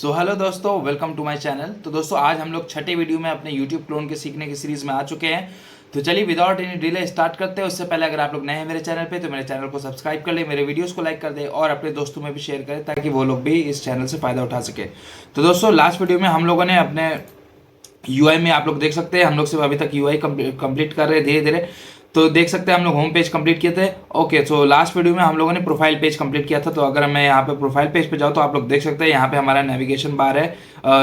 So hello दोस्तों, welcome to my channel. तो दोस्तों आज हम लोग छठे वीडियो में अपने यूट्यूब क्लोन के सीखने की सीरीज़ में आ चुके हैं। तो चलिए विदाउट एनी डिले स्टार्ट करते हैं। उससे पहले अगर आप लोग नए हैं मेरे चैनल पे तो मेरे चैनल को सब्सक्राइब कर ले, मेरे वीडियोस को लाइक कर दे और अपने दोस्तों में भी शेयर करें ताकि वो लोग भी इस चैनल से फ़ायदा उठा सके। तो दोस्तों लास्ट वीडियो में हम लोगों ने अपने यूआई में आप लोग देख सकते हैं हम लोग सिर्फ अभी तक यूआई कंप्लीट कर रहे हैं धीरे धीरे। तो देख सकते हैं हम लोग होम पेज कंप्लीट किए थे। ओके, सो लास्ट वीडियो में हम लोगों ने प्रोफाइल पेज कंप्लीट किया था। तो अगर मैं यहाँ पे प्रोफाइल पेज पे जाऊँ तो आप लोग देख सकते हैं यहाँ पे हमारा नेविगेशन बार है,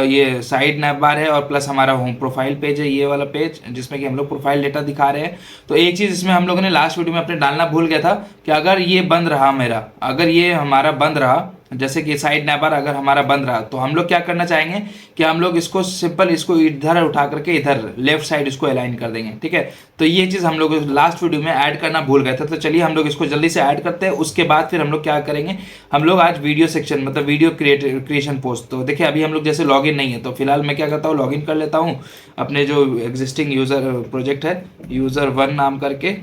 ये साइड नैप बार है और प्लस हमारा होम प्रोफाइल पेज है, ये वाला पेज जिसमें कि हम लोग प्रोफाइल डेटा दिखा रहे हैं। तो एक चीज़ इसमें हम लोगों ने लास्ट वीडियो में अपने डालना भूल गया था कि अगर ये बंद रहा मेरा, अगर ये हमारा बंद रहा, जैसे कि साइड नैबर अगर हमारा बंद रहा तो हम लोग क्या करना चाहेंगे कि हम लोग इसको सिंपल इसको इधर उठा करके इधर लेफ्ट साइड इसको अलाइन कर देंगे। ठीक है, तो ये चीज़ हम लोग लास्ट वीडियो में ऐड करना भूल गए थे। तो चलिए हम लोग इसको जल्दी से ऐड करते हैं। उसके बाद फिर हम लोग क्या करेंगे, हम लोग आज वीडियो सेक्शन मतलब वीडियो क्रिएशन पोस्ट। तो देखिए अभी हम लोग जैसे लॉगिन नहीं है तो फिलहाल मैं क्या करता हूँ, लॉगिन कर लेता हूँ अपने जो एग्जिस्टिंग यूज़र प्रोजेक्ट है user1 नाम करके,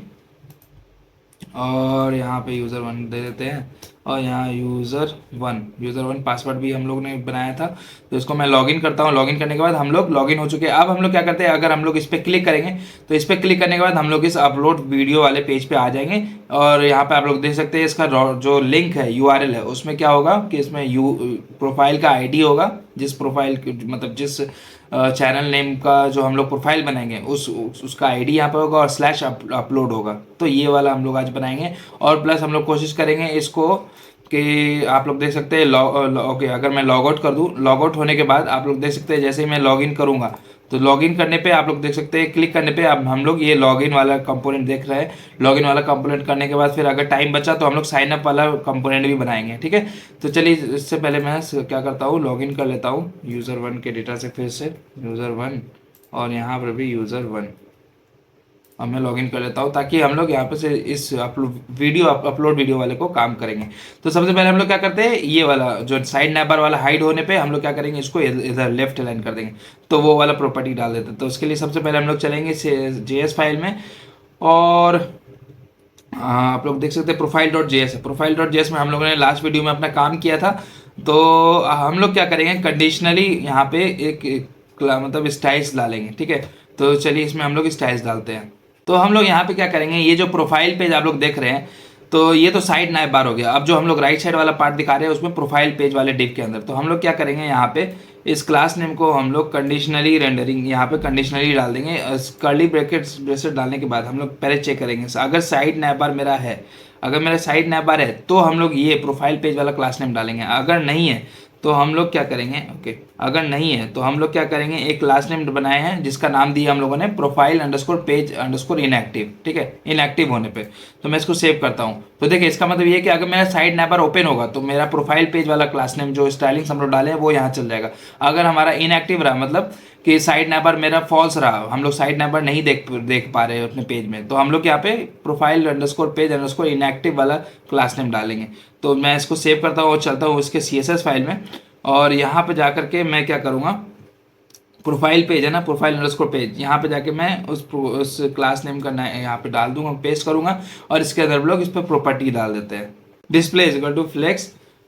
और यहाँ पे user1 दे देते हैं और यहाँ यूज़र वन पासवर्ड भी हम लोग ने बनाया था। तो इसको मैं लॉगिन करता हूँ। लॉगिन करने के बाद हम लोग लॉगिन हो चुके हैं। अब हम लोग क्या करते हैं, अगर हम लोग इस पर क्लिक करेंगे तो इस पर क्लिक करने के बाद हम लोग इस अपलोड वीडियो वाले पेज पे आ जाएंगे। और यहाँ पे आप लोग देख सकते हैं इसका जो लिंक है यूआरएल है उसमें क्या होगा कि इसमें प्रोफाइल का आईडी होगा, जिस प्रोफाइल मतलब जिस चैनल नेम का जो हम लोग प्रोफाइल बनाएंगे उसका आईडी यहाँ पे होगा और स्लैश अपलोड होगा। तो ये वाला हम लोग आज बनाएंगे और प्लस हम लोग कोशिश करेंगे इसको कि आप लोग देख सकते हैं ओके, अगर मैं लॉग आउट कर दूँ, लॉग आउट होने के बाद आप लोग देख सकते हैं जैसे ही मैं लॉगिन करूँगा तो लॉगिन करने पे आप लोग देख सकते हैं क्लिक करने पे अब हम लोग ये लॉगिन वाला कंपोनेंट देख रहे हैं। लॉगिन वाला कंपोनेंट करने के बाद फिर अगर टाइम बचा तो हम लोग साइन अप वाला कंपोनेंट भी बनाएंगे। ठीक है, तो चलिए इससे पहले मैं क्या करता हूँ, लॉगिन कर लेता हूँ user1 के डेटा से, फिर से user1 और यहाँ पर भी user1 अब मैं लॉगिन कर लेता हूँ ताकि हम लोग यहाँ पे से इस अपलोड वीडियो वाले को काम करेंगे। तो सबसे पहले हम लोग क्या करते हैं, ये वाला जो साइड नैबर वाला हाइड होने पे हम लोग क्या करेंगे, इसको इधर लेफ्ट अलाइन कर देंगे तो वो वाला प्रॉपर्टी डाल देते हैं। तो उसके लिए सबसे पहले हम लोग चलेंगे JS फाइल में और आप लोग देख सकते हैं profile.js है। profile.js में हम लोगों ने लास्ट वीडियो में अपना काम किया था। तो हम लोग क्या करेंगे, कंडीशनली यहाँ पे एक मतलब स्टाइल्स डालेंगे। ठीक है, तो चलिए इसमें हम लोग स्टाइल्स डालते हैं। तो हम लोग यहाँ पे क्या करेंगे, ये जो प्रोफाइल पेज आप लोग देख रहे हैं तो ये तो साइड नैप बार हो गया। अब जो हम लोग राइट साइड वाला पार्ट दिखा रहे हैं उसमें प्रोफाइल पेज वाले डिव के अंदर, तो हम लोग क्या करेंगे, यहाँ पे इस क्लास नेम को हम लोग कंडीशनली रेंडरिंग यहाँ पे कंडीशनली डाल देंगे। कर्ली ब्रेसेट डालने के बाद हम लोग पहले चेक करेंगे अगर साइड नैप बार मेरा है, अगर मेरा साइड नैप बार है तो हम लोग ये प्रोफाइल पेज वाला क्लास नेम डालेंगे। अगर नहीं है तो हम लोग क्या करेंगे, ओके अगर नहीं है तो हम लोग क्या करेंगे, एक क्लास नेम बनाए हैं जिसका नाम दिया हम लोगों ने profile underscore page underscore inactive. ठीक है, इनएक्टिव होने पे तो मैं इसको सेव करता हूँ। तो देखिए इसका मतलब ये कि अगर मेरा साइड नैपर ओपन होगा तो मेरा प्रोफाइल पेज वाला क्लास नेम जो स्टाइलिंग हम लोग डाले हैं वो यहाँ चल जाएगा। अगर हमारा इनएक्टिव रहा मतलब कि साइड नैपर मेरा फॉल्स रहा, हम लोग साइड नैपर नहीं देख पा रहे हैं अपने पेज में, तो हम लोग यहाँ पे profile underscore page underscore inactive वाला क्लास नेम डालेंगे। तो मैं इसको सेव करता हूँ और चलता हूँ उसके CSS फाइल में और यहाँ पे जा करके मैं क्या करूँगा, प्रोफाइल पेज है ना, प्रोफाइल अंडरस्कोर पेज, यहाँ पे जाके मैं उस क्लास नेम का यहाँ पे डाल दूंगा, पेस्ट करूँगा और इसके अंदर हम लोग इस पर प्रॉपर्टी डाल देते हैं। Display is equal to flex,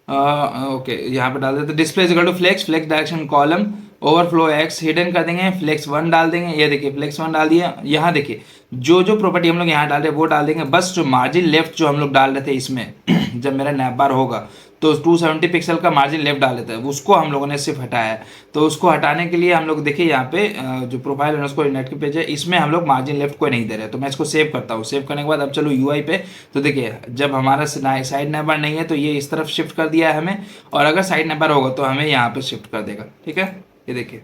okay यहाँ पे डाल देते हैं display is equal to flex direction column overflow X hidden कर देंगे, flex1 डाल देंगे। ये देखिए flex1 डाल दिया। यहाँ देखिए जो जो प्रॉपर्टी हम लोग यहाँ डाल रहे हैं वो डाल देंगे। बस जो मार्जिन लेफ्ट जो हम लोग डाल रहे थे इसमें जब मेरा नैप बार होगा तो 270 पिक्सल का मार्जिन लेफ्ट डाल देता है, उसको हम लोगों ने सिर्फ हटाया है। तो उसको हटाने के लिए हम लोग देखिए यहाँ पे जो प्रोफाइल है उसको इनएक्टिव पेज है इसमें हम लोग मार्जिन लेफ्ट को नहीं दे रहे। तो मैं इसको सेव करता हूँ। सेव करने के बाद अब चलो यूआई पे, तो देखिए जब हमारा साइड नैप बार नहीं है तो ये इस तरफ शिफ्ट कर दिया है हमें, और अगर साइड नैप बार होगा तो हमें यहाँ पे शिफ्ट कर देगा। ठीक है, ये देखिए।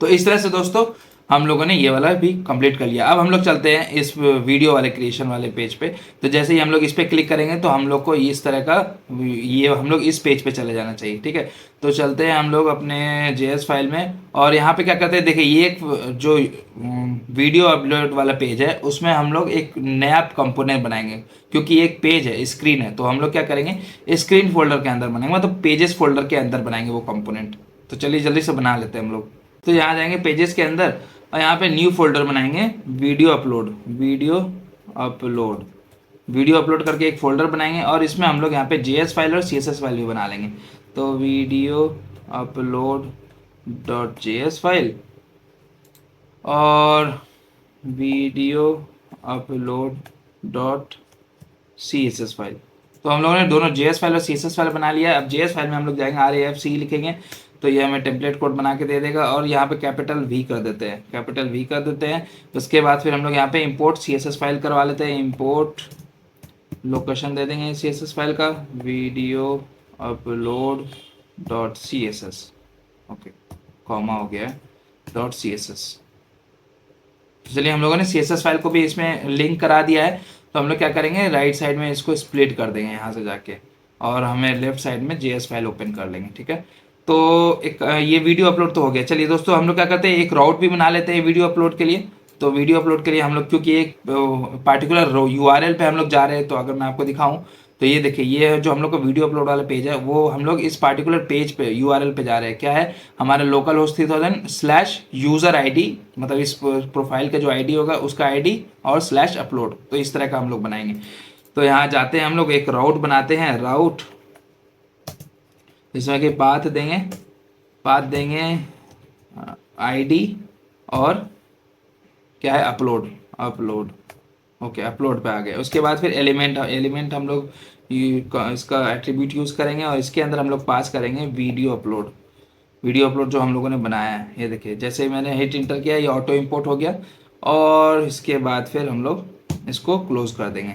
तो इस तरह से दोस्तों हम लोगों ने ये वाला भी कंप्लीट कर लिया। अब हम लोग चलते हैं इस वीडियो वाले क्रिएशन वाले पेज पे। तो जैसे ही हम लोग इस पे क्लिक करेंगे तो हम लोग को इस तरह का ये हम लोग इस पेज पे चले जाना चाहिए। ठीक है, तो चलते हैं हम लोग अपने JS फाइल में और यहाँ पे क्या करते हैं, देखिए ये एक जो वीडियो अपलोड वाला पेज है उसमें हम लोग एक नया कंपोनेंट बनाएंगे क्योंकि एक पेज है, स्क्रीन है। तो हम लोग क्या करेंगे, स्क्रीन फोल्डर के अंदर बनाएंगे, मतलब पेजेस फोल्डर के अंदर बनाएंगे वो कंपोनेंट। तो चलिए जल्दी से बना लेते हैं हम लोग। तो यहाँ जाएंगे पेजेस के अंदर और यहाँ पे न्यू फोल्डर बनाएंगे वीडियो अपलोड वीडियो अपलोड करके एक फोल्डर बनाएंगे और इसमें हम लोग यहाँ पे JS फाइल और CSS फाइल भी बना लेंगे। तो video upload dot JS file और video upload dot CSS file. तो हम लोगों ने दोनों JS फाइल और CSS फाइल बना लिया है। अब JS फाइल में हम लोग जाएंगे, RAFC लिखेंगे तो ये हमें टेम्पलेट कोड बना के दे देगा और यहाँ पे कैपिटल V कर देते हैं, कैपिटल V कर देते हैं। उसके बाद फिर हम लोग यहाँ पे इंपोर्ट CSS फाइल करवा लेते हैं। इंपोर्ट लोकेशन दे देंगे CSS फाइल का, video upload dot CSS, okay comma हो गया है, डॉट CSS। चलिए हम लोगों ने CSS फाइल को भी इसमें लिंक करा दिया है। तो हम लोग क्या करेंगे, राइट साइड में इसको स्प्लिट कर देंगे यहाँ से जाके और हमें लेफ्ट साइड में JS फाइल ओपन कर लेंगे, ठीक है। तो एक ये वीडियो अपलोड तो हो गया। चलिए दोस्तों हम लोग क्या करते हैं, एक राउट भी बना लेते हैं वीडियो अपलोड के लिए। तो वीडियो अपलोड के लिए हम लोग, क्योंकि एक पार्टिकुलर URL पे हम लोग जा रहे हैं, तो अगर मैं आपको दिखाऊं तो ये देखिए, ये जो हम लोग का वीडियो अपलोड वाला पेज है वो हम लोग इस पार्टिकुलर पेज पे URL पे जा रहे हैं। क्या है, हमारा लोकल होस्ट 3000/यूज़र ID, मतलब इस प्रोफाइल का जो ID होगा उसका ID और /upload। तो इस तरह का हम लोग बनाएंगे। तो यहाँ जाते हैं हम लोग, एक राउट बनाते हैं, राउट जिसमें कि पाथ देंगे ID और क्या है, अपलोड ओके, अपलोड पे आ गए। उसके बाद फिर एलिमेंट हम लोग इसका एट्रीब्यूट यूज़ करेंगे और इसके अंदर हम लोग पास करेंगे वीडियो अपलोड जो हम लोगों ने बनाया है। ये देखिए, जैसे ही मैंने हिट इंटर किया ये ऑटो इंपोर्ट हो गया और इसके बाद फिर हम लोग इसको क्लोज कर देंगे।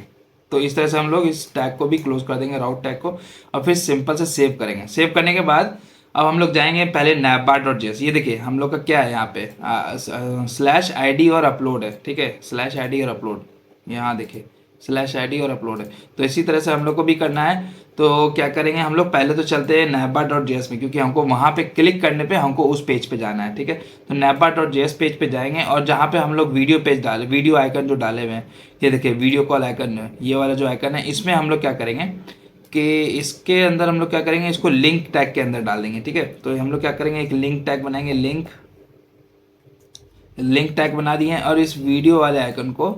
तो इस तरह से हम लोग इस टैग को भी क्लोज कर देंगे, राउट टैग को, और फिर सिंपल से सेव करेंगे। सेव करने के बाद अब हम लोग जाएंगे पहले navbar.js। ये देखिए हम लोग का क्या है, यहाँ पे /ID और अपलोड है, ठीक है, /ID और अपलोड, यहाँ देखिए /ID और अपलोड है। तो इसी तरह से हम लोग को भी करना है। तो क्या करेंगे, हम लोग पहले तो चलते हैं navbar.js में, क्योंकि हमको वहाँ पे क्लिक करने पे हमको उस पेज पे जाना है, ठीक है। तो navbar.js पेज पे जाएंगे और जहाँ पे हम लोग वीडियो आइकन जो डाले हुए हैं, ये देखिए वीडियो कॉल आइकन, ये वाला जो आइकन है, इसमें हम लोग क्या करेंगे कि इसके अंदर हम लोग क्या करेंगे, इसको लिंक टैग के अंदर डाल देंगे, ठीक है। तो हम लोग क्या करेंगे, एक लिंक टैग बनाएंगे, लिंक टैग बना दिए और इस वीडियो वाले आइकन को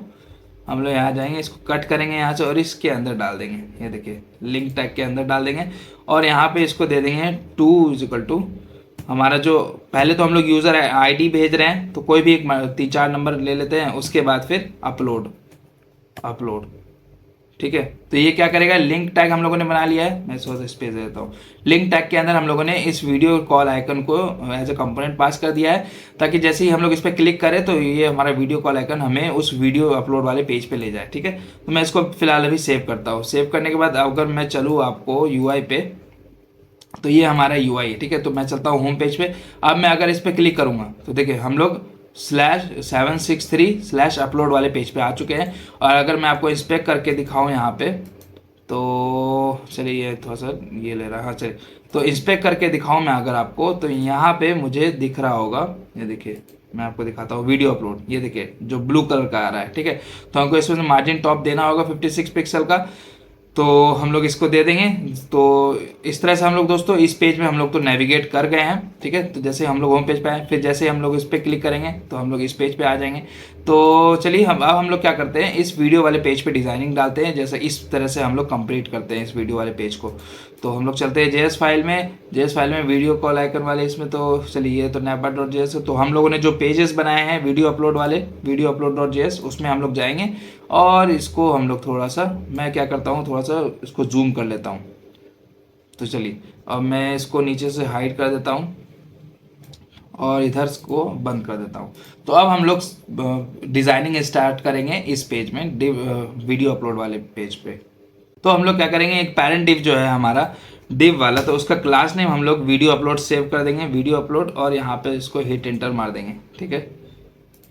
हम लोग यहाँ जाएंगे, इसको कट करेंगे यहाँ से और इसके अंदर डाल देंगे। ये देखिए लिंक टैग के अंदर डाल देंगे और यहाँ पे इसको दे देंगे 2 हमारा जो पहले तो हम लोग यूज़र ID भेज रहे हैं, तो कोई भी एक 3-4 नंबर ले लेते हैं। उसके बाद फिर अपलोड, ठीक है। तो ये क्या करेगा, लिंक टैग हम लोगों ने बना लिया है। मैं सोच स्पेस दे देता हूँ। लिंक टैग के अंदर हम लोगों ने इस वीडियो कॉल आइकन को एज ए कंपोनेंट पास कर दिया है, ताकि जैसे ही हम लोग इस पर क्लिक करें तो ये हमारा वीडियो कॉल आइकन हमें उस वीडियो अपलोड वाले पेज पे ले जाए, ठीक है। तो मैं इसको फिलहाल अभी सेव करता हूँ। सेव करने के बाद अगर मैं चलूँ आपको UI पे, तो ये हमारा UI है, ठीक है। तो मैं चलता हूँ होम पेज पे। अब मैं अगर इस पर क्लिक करूँगा तो देखिए हम लोग /763/अपलोड वाले पेज पे आ चुके हैं। और अगर मैं आपको इंस्पेक्ट करके दिखाऊं यहाँ पे, तो चलिए ये थोड़ा सा ये ले रहा है, हाँ चलिए, तो इंस्पेक्ट करके दिखाऊं मैं अगर आपको, तो यहाँ पे मुझे दिख रहा होगा, ये देखिए मैं आपको दिखाता हूँ वीडियो अपलोड, ये देखिए जो ब्लू कलर का आ रहा है, ठीक है। तो हमको इसमें मार्जिन टॉप देना होगा 56 पिक्सल का, तो हम लोग इसको दे देंगे। तो इस तरह से हम लोग दोस्तों इस पेज में हम लोग तो नेविगेट कर गए हैं, ठीक है। तो जैसे हम लोग होम पेज पे आए, फिर जैसे हम लोग इस पर क्लिक करेंगे तो हम लोग इस पेज पे आ जाएंगे। तो चलिए अब हम लोग क्या करते हैं, इस वीडियो वाले पेज पे डिज़ाइनिंग डालते हैं। जैसे इस तरह से हम लोग कंप्लीट करते हैं इस वीडियो वाले पेज को। तो हम लोग चलते हैं JS फाइल में वीडियो कॉल आइकन वाले इसमें। तो चलिए ये तो navbar.js है। तो हम लोगों ने जो पेजेस बनाए हैं वीडियो अपलोड.js, उसमें हम लोग जाएंगे और इसको हम लोग थोड़ा सा, मैं क्या करता हूँ, थोड़ा सा इसको जूम कर लेता हूँ। तो चलिए अब मैं इसको नीचे से हाइड कर देता हूँ और इधर को बंद कर देता हूँ। तो अब हम लोग डिज़ाइनिंग स्टार्ट करेंगे इस पेज में, वीडियो अपलोड वाले पेज पे। तो हम लोग क्या करेंगे, एक पेरेंट डिव जो है हमारा डिव वाला, तो उसका क्लास नेम हम लोग वीडियो अपलोड सेव कर देंगे, वीडियो अपलोड, और यहाँ पे इसको हिट एंटर मार देंगे, ठीक है।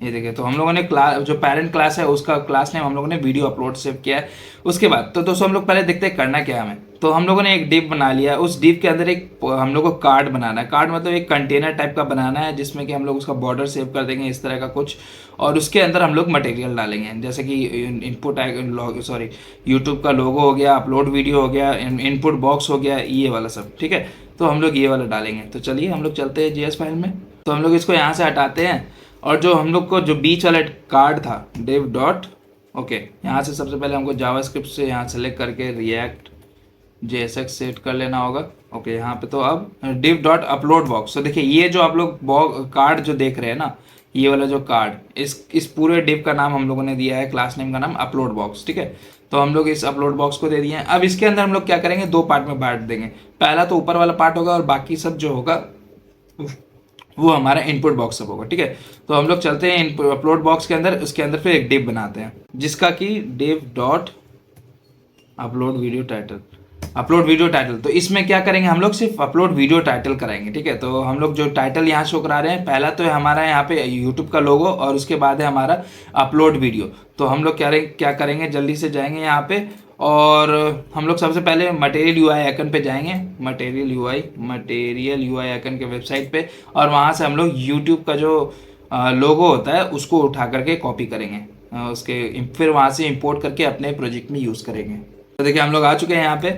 ये देखिए तो हम लोगों ने क्लास, जो पेरेंट क्लास है उसका क्लास नेम हम लोगों ने वीडियो अपलोड सेव किया है। उसके बाद तो दोस्तों हम लोग पहले देखते हैं करना क्या है हमें। तो हम लोगों ने एक डिव बना लिया, उस डिव के अंदर एक हम लोग को कार्ड बनाना है। कार्ड मतलब एक कंटेनर टाइप का बनाना है, जिसमें कि हम लोग उसका बॉर्डर सेव कर देंगे इस तरह का कुछ, और उसके अंदर हम लोग मटेरियल डालेंगे, जैसे कि इनपुट यूट्यूब का लोगो हो गया, अपलोड वीडियो हो गया, इनपुट बॉक्स हो गया, ये वाला सब, ठीक है। तो हम लोग ये वाला डालेंगे। तो चलिए हम लोग चलते हैं JS फाइल में। तो हम लोग इसको यहाँ से हटाते हैं और जो हम लोग को जो बीच वाला कार्ड था div डॉट ओके, यहाँ से सबसे पहले हमको जावास्क्रिप्ट से यहाँ सेलेक्ट करके रिएक्ट JSX सेट कर लेना होगा। ओके, यहाँ पे तो अब div डॉट अपलोड बॉक्स, तो देखिए ये जो आप लोग कार्ड जो देख रहे हैं ना, ये वाला जो कार्ड, इस पूरे div का नाम हम लोगों ने दिया है, क्लास नेम का नाम अपलोड बॉक्स, ठीक है। तो हम लोग इस अपलोड बॉक्स को दे दिए हैं। अब इसके अंदर हम लोग क्या करेंगे, दो पार्ट में बांट देंगे। पहला तो ऊपर वाला पार्ट होगा और बाकी सब जो होगा वो हमारा इनपुट बॉक्स सब होगा, ठीक है। तो हम लोग चलते हैं अपलोड बॉक्स के अंदर, उसके अंदर फिर एक div बनाते हैं जिसका कि div dot upload video title, upload video title. तो इसमें क्या करेंगे, हम लोग सिर्फ अपलोड वीडियो टाइटल कराएंगे, ठीक है। तो हम लोग जो टाइटल यहाँ शो करा रहे हैं, पहला तो है हमारा यहाँ पे यूट्यूब का लोगो और उसके बाद है हमारा अपलोड वीडियो। तो हम लोग क्या करेंगे, जल्दी से जाएंगे यहाँ पे और हम लोग सबसे पहले मटेरियल यूआई आइकन पे जाएंगे, मटेरियल यूआई आइकन के वेबसाइट पे, और वहाँ से हम लोग यूट्यूब का जो लोगो होता है उसको उठा करके कॉपी करेंगे, उसके फिर वहाँ से इंपोर्ट करके अपने प्रोजेक्ट में यूज़ करेंगे। तो देखिए हम लोग आ चुके हैं यहाँ पे।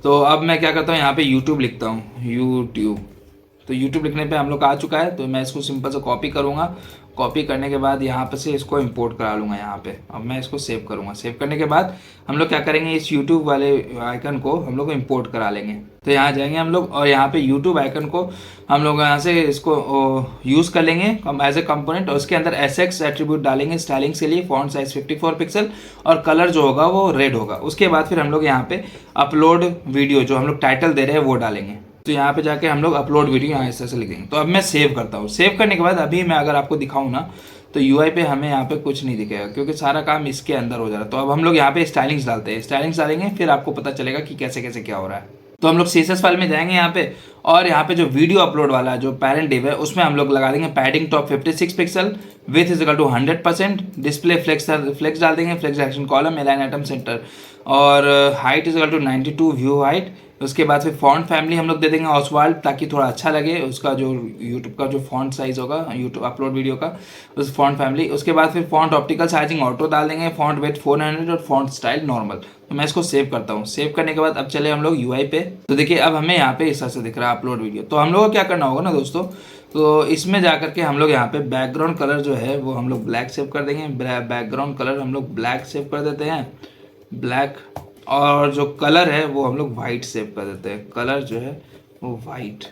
तो अब मैं क्या करता हूँ, यहाँ पे यूट्यूब लिखता हूँ, यूट्यूब। तो यूट्यूब लिखने पे हम लोग आ चुका है। तो मैं इसको सिंपल से कॉपी करूँगा, कॉपी करने के बाद यहाँ पे से इसको इंपोर्ट करा लूँगा यहाँ पे। अब मैं इसको सेव करूँगा, सेव करने के बाद हम लोग क्या करेंगे, इस यूट्यूब वाले आइकन को हम लोग इंपोर्ट करा लेंगे। तो यहाँ जाएंगे हम लोग और यहाँ पे यूट्यूब आइकन को हम लोग यहाँ से इसको यूज़ कर लेंगे एज ए कंपोनेंट, और उसके अंदर SX एट्रीब्यूट डालेंगे स्टाइलिंग्स के लिए, फॉन्ट साइज 54 पिक्सल और कलर जो होगा वो रेड होगा। उसके बाद फिर हम लोग यहाँ पे अपलोड वीडियो जो हम लोग टाइटल दे रहे हैं वो डालेंगे। तो यहाँ पे जाके हम लोग अपलोड वीडियो यहाँ ऐसे लिखेंगे। तो अब मैं सेव करता हूँ। सेव करने के बाद अभी मैं अगर आपको दिखाऊँ ना, तो UI पे हमें यहाँ पे कुछ नहीं दिखेगा क्योंकि सारा काम इसके अंदर हो जा रहा है। तो अब हम लोग यहाँ पे स्टाइलिंग्स डालते हैं, स्टाइलिंग्स डालेंगे, फिर आपको पता चलेगा कि कैसे कैसे क्या हो रहा है। तो हम लोग CSS फाइल में जाएंगे यहाँ पे, और यहाँ पे जो वीडियो अपलोड वाला जो पैरेंट डिव है उसमें हम लोग लगा देंगे padding top 56 pixel, width is equal to 100%, display flex डाल देंगे, flex direction column, align item centre, और height is equal to 92 view height. उसके बाद फिर फॉन्ट फैमिली हम लोग दे देंगे ऑसवाल्ड, ताकि थोड़ा अच्छा लगे उसका जो यूट्यूब का जो फॉन्ट साइज होगा यूट्यूब अपलोड वीडियो का, उस फॉन्ट फैमिली। उसके बाद फिर फॉन्ट ऑप्टिकल साइजिंग ऑटो डाल देंगे, फॉन्ट वेट 400 और फॉन्ट स्टाइल नॉर्मल। तो मैं इसको सेव करता हूँ। सेव करने के बाद अब चले हम लोग UI पे। तो देखिए अब हमें यहाँ पे इस तरह से दिख रहा है अपलोड वीडियो। तो हम लोग को क्या करना होगा ना दोस्तों, तो इसमें जा करके हम लोग यहाँ पे बैकग्राउंड कलर जो है वो हम लोग ब्लैक सेव कर देंगे। बैकग्राउंड कलर हम लोग ब्लैक सेव कर देते हैं, ब्लैक, और जो कलर है वो हम लोग वाइट सेव कर देते हैं, कलर जो है वो वाइट।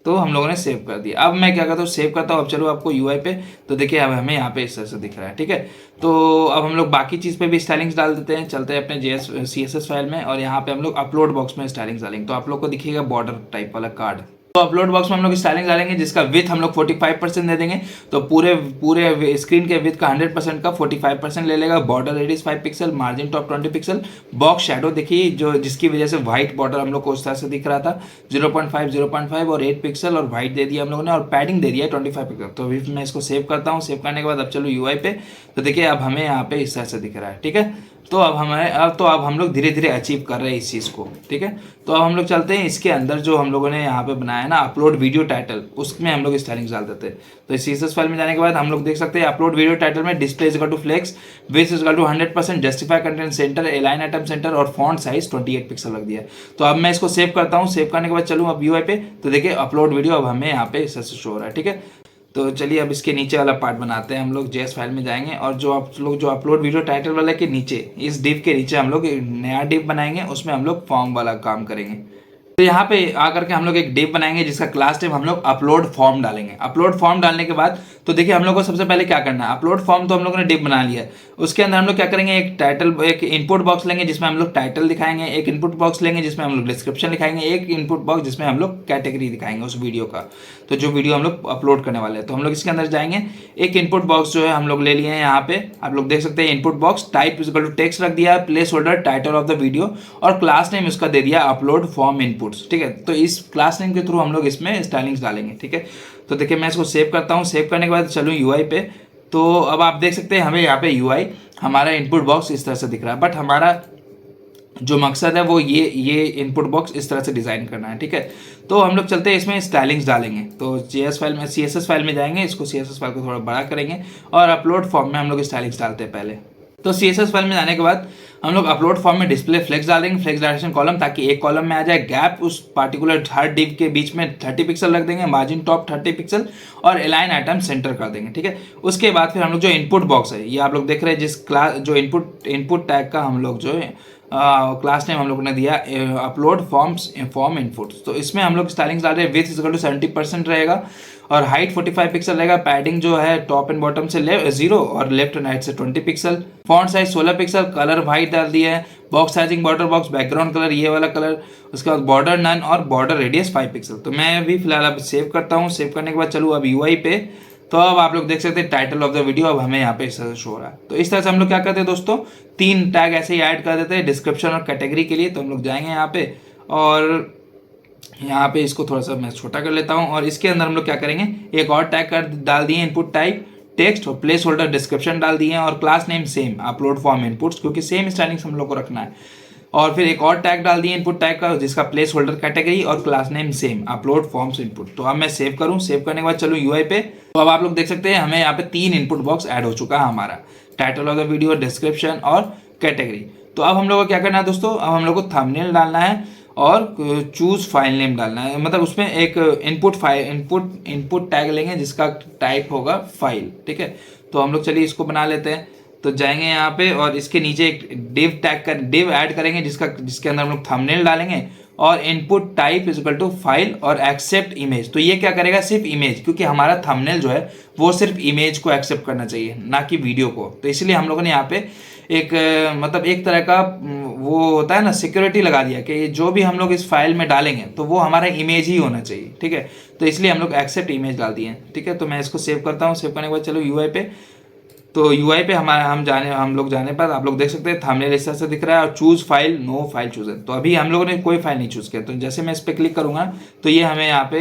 तो हम लोगों ने सेव कर दिया। अब मैं क्या करता हूँ, सेव करता हूँ। अब चलो आपको UI पे, तो देखिए अब हमें यहाँ पे इस तरह से दिख रहा है, ठीक है। तो अब हम लोग बाकी चीज़ पे भी स्टाइलिंग्स डाल देते हैं। चलते हैं अपने CSS फाइल में और यहाँ पे हम लोग अपलोड बॉक्स में स्टाइलिंग्स डालेंगे। तो आप लोग को दिखेगा बॉर्डर टाइप वाला कार्ड। तो अपलोड बॉक्स में हम लोग स्टाइलिंग डालेंगे जिसका विथ हम लोग 45% दे देंगे। तो पूरे स्क्रीन के विथ का 100% का 45% ले लेगा। Border radius 5 pixel, margin top 20 pixel, box shadow देखिए जो जिसकी वजह से व्हाइट बॉर्डर हम लोग को उस तरह से दिख रहा था 0.5 और 8 पिक्सल, और व्हाइट दे दिया हम लोगों ने, और पैडिंग दे दिया 25 पिक्सल। तो अभी मैं इसको सेव करता हूँ। सेव करने के बाद अब चलो UI पे। तो देखिए अब हमें यहाँ पे इस तरह से दिख रहा है, ठीक है। तो अब हम लोग धीरे धीरे अचीव कर रहे हैं इस चीज़ को, ठीक है। तो अब हम लोग चलते हैं इसके अंदर जो हम लोगों ने यहाँ पे बनाया है ना अपलोड वीडियो टाइटल, उसमें हम लोग स्टाइलिंग्स डाल देते हैं। तो इस CSS फाइल में जाने के बाद हम लोग देख सकते हैं अपलोड वीडियो टाइटल में display is equal to flex, width is equal to 100%, justify content centre, align item centre और फॉन्ट साइज 28 पिक्सल रख दिया। तो अब मैं इसको सेव करता हूँ। सेव करने के बाद चलूँ अब UI पे। तो देखिए अपलोड वीडियो अब हमें यहाँ पे इस तरह से शो हो रहा है, ठीक है। तो चलिए अब इसके नीचे वाला पार्ट बनाते हैं। हम लोग JS फाइल में जाएंगे और जो आप लोग जो अपलोड वीडियो टाइटल वाला के नीचे, इस डिव के नीचे हम लोग नया डिव बनाएंगे, उसमें हम लोग फॉर्म वाला काम करेंगे। तो यहाँ पे आकर के हम लोग एक डिव बनाएंगे जिसका क्लास डिव हम लोग अपलोड फॉर्म डालेंगे। अपलोड फॉर्म डालने के बाद तो देखिए हम लोग को सबसे पहले क्या करना है, अपलोड फॉर्म तो हम लोगों ने डिव बना लिया है। उसके अंदर हम लोग क्या करेंगे, एक टाइटल, एक इनपुट बॉक्स लेंगे जिसमें हम लोग टाइटल दिखाएंगे, एक इनपुट बॉक्स लेंगे जिसमें हम लोग डिस्क्रिप्शन लिखाएंगे, एक इनपुट बॉक्स जिसमें हम लोग कैटेगरी दिखाएंगे उस वीडियो का, तो जो वीडियो हम लोग अपलोड करने वाले हैं। तो हम लोग इसके अंदर जाएंगे। एक इनपुट बॉक्स जो है हम लोग ले लिए हैं यहाँ पे, आप लोग देख सकते हैं input box, type is equal to text रख दिया, placeholder title of the video, और क्लास नेम इसका दे दिया अपलोड फॉर्म इनपुट्स, ठीक है। तो इस क्लास नेम के थ्रू हम लोग इसमें स्टाइलिंग्स डालेंगे, ठीक है। तो देखिए मैं इसको सेव करता हूँ। सेव करने के बाद चलूँ UI पे। तो अब आप देख सकते हैं हमें यहाँ पे UI हमारा इनपुट बॉक्स इस तरह से दिख रहा है, बट हमारा जो मकसद है वो ये इनपुट बॉक्स इस तरह से डिज़ाइन करना है, ठीक है। तो हम लोग चलते हैं इसमें स्टाइलिंग्स डालेंगे। तो CSS फाइल में जाएंगे, इसको CSS फाइल को थोड़ा बड़ा करेंगे और अपलोड फॉर्म में हम लोग स्टाइलिंग्स डालते हैं पहले। तो CSS फाइल में जाने के बाद हम लोग अपलोड फॉर्म में डिस्प्ले फ्लेक्स डाल देंगे, फ्लेक्स डायरेक्शन कॉलम, ताकि एक कॉलम में आ जाए गैप उस पार्टिकुलर हर डिव के बीच में 30 पिक्सल रख देंगे, मार्जिन टॉप 30 पिक्सल और अलाइन आइटम सेंटर कर देंगे, ठीक है। उसके बाद फिर हम लोग जो इनपुट बॉक्स है, ये आप लोग देख रहे हैं जिस क्लास जो इनपुट टैग का हम लोग जो है क्लास नेम हम लोग ने दिया अपलोड फॉर्म इनपुट, तो इसमें हम लोग स्टाइलिंग डाल रहे हैं। विड्थ इक्वल टू 70% रहेगा और हाइट 45 पिक्सल रहेगा। पैडिंग जो है टॉप एंड बॉटम से 0 और लेफ्ट एंड राइट से 20 pixel. Font size 16 pixel. Colour white डाल दिया है। Box sizing border box background colour ये वाला कलर। उसके बाद बॉर्डर नन और बॉर्डर रेडियस 5 पिक्सल। तो मैं अभी फिलहाल अब सेव करता हूँ। सेव करने के बाद चलूँ अब यूआई पे, तो अब आप लोग देख सकते हैं टाइटल ऑफ द वीडियो अब हमें यहाँ पे इस तरह से शो हो रहा है। तो इस तरह से हम लोग क्या करते हैं दोस्तों, 3 टैग ऐसे ही ऐड कर देते हैं डिस्क्रिप्शन और कैटेगरी के लिए। तो हम लोग जाएंगे यहाँ पे और यहाँ पे इसको थोड़ा सा मैं छोटा कर लेता हूँ और इसके अंदर हम लोग क्या करेंगे, एक और टैग कर डाल दिए इनपुट टाइप टेक्स्ट और प्लेस होल्डर डिस्क्रिप्शन डाल दिए और class name same upload form inputs, क्योंकि सेम स्टाइलिंग हम लोग को रखना है। और फिर एक और टैग डाल दिए इनपुट टैग का जिसका प्लेस होल्डर कैटेगरी और class name same upload forms input. तो अब मैं सेव करूँ, सेव करने के बाद चलूँ यूआई पे, तो अब आप लोग देख सकते हैं हमें यहाँ पे 3 इनपुट बॉक्स ऐड हो चुका है हमारा, title of the video, description और कैटेगरी। तो अब हम लोग को क्या करना है दोस्तों, अब हम लोग को थंबनेल डालना है और चूज फाइल नेम डालना है। मतलब उसमें एक इनपुट टैग लेंगे जिसका टाइप होगा फाइल, ठीक है। तो हम लोग चलिए इसको बना लेते हैं। तो जाएंगे यहाँ पे और इसके नीचे एक डिव ऐड करेंगे जिसके अंदर हम लोग थंबनेल डालेंगे और input type is equal to file और एक्सेप्ट इमेज। तो ये क्या करेगा, सिर्फ इमेज, क्योंकि हमारा थंबनेल जो है वो सिर्फ इमेज को एक्सेप्ट करना चाहिए ना कि वीडियो को। तो इसलिए हम लोगों ने यहाँ पे एक मतलब एक तरह का वो होता है ना सिक्योरिटी लगा दिया कि जो भी हम लोग इस फाइल में डालेंगे तो वो हमारा इमेज ही होना चाहिए, ठीक है। तो इसलिए हम लोग एक्सेप्ट इमेज डाल दिए, ठीक है। तो मैं इसको सेव करता हूँ। सेव करने के बाद चलो यूआई पे, तो यूआई पे हम लोग जाने पर आप लोग देख सकते हैं थंबनेल इस तरह से दिख रहा है और choose file, no file chooser. तो अभी हम लोगों ने कोई फाइल नहीं चूज किया। तो जैसे मैं इस पर क्लिक करूंगा तो ये हमें यहाँ पे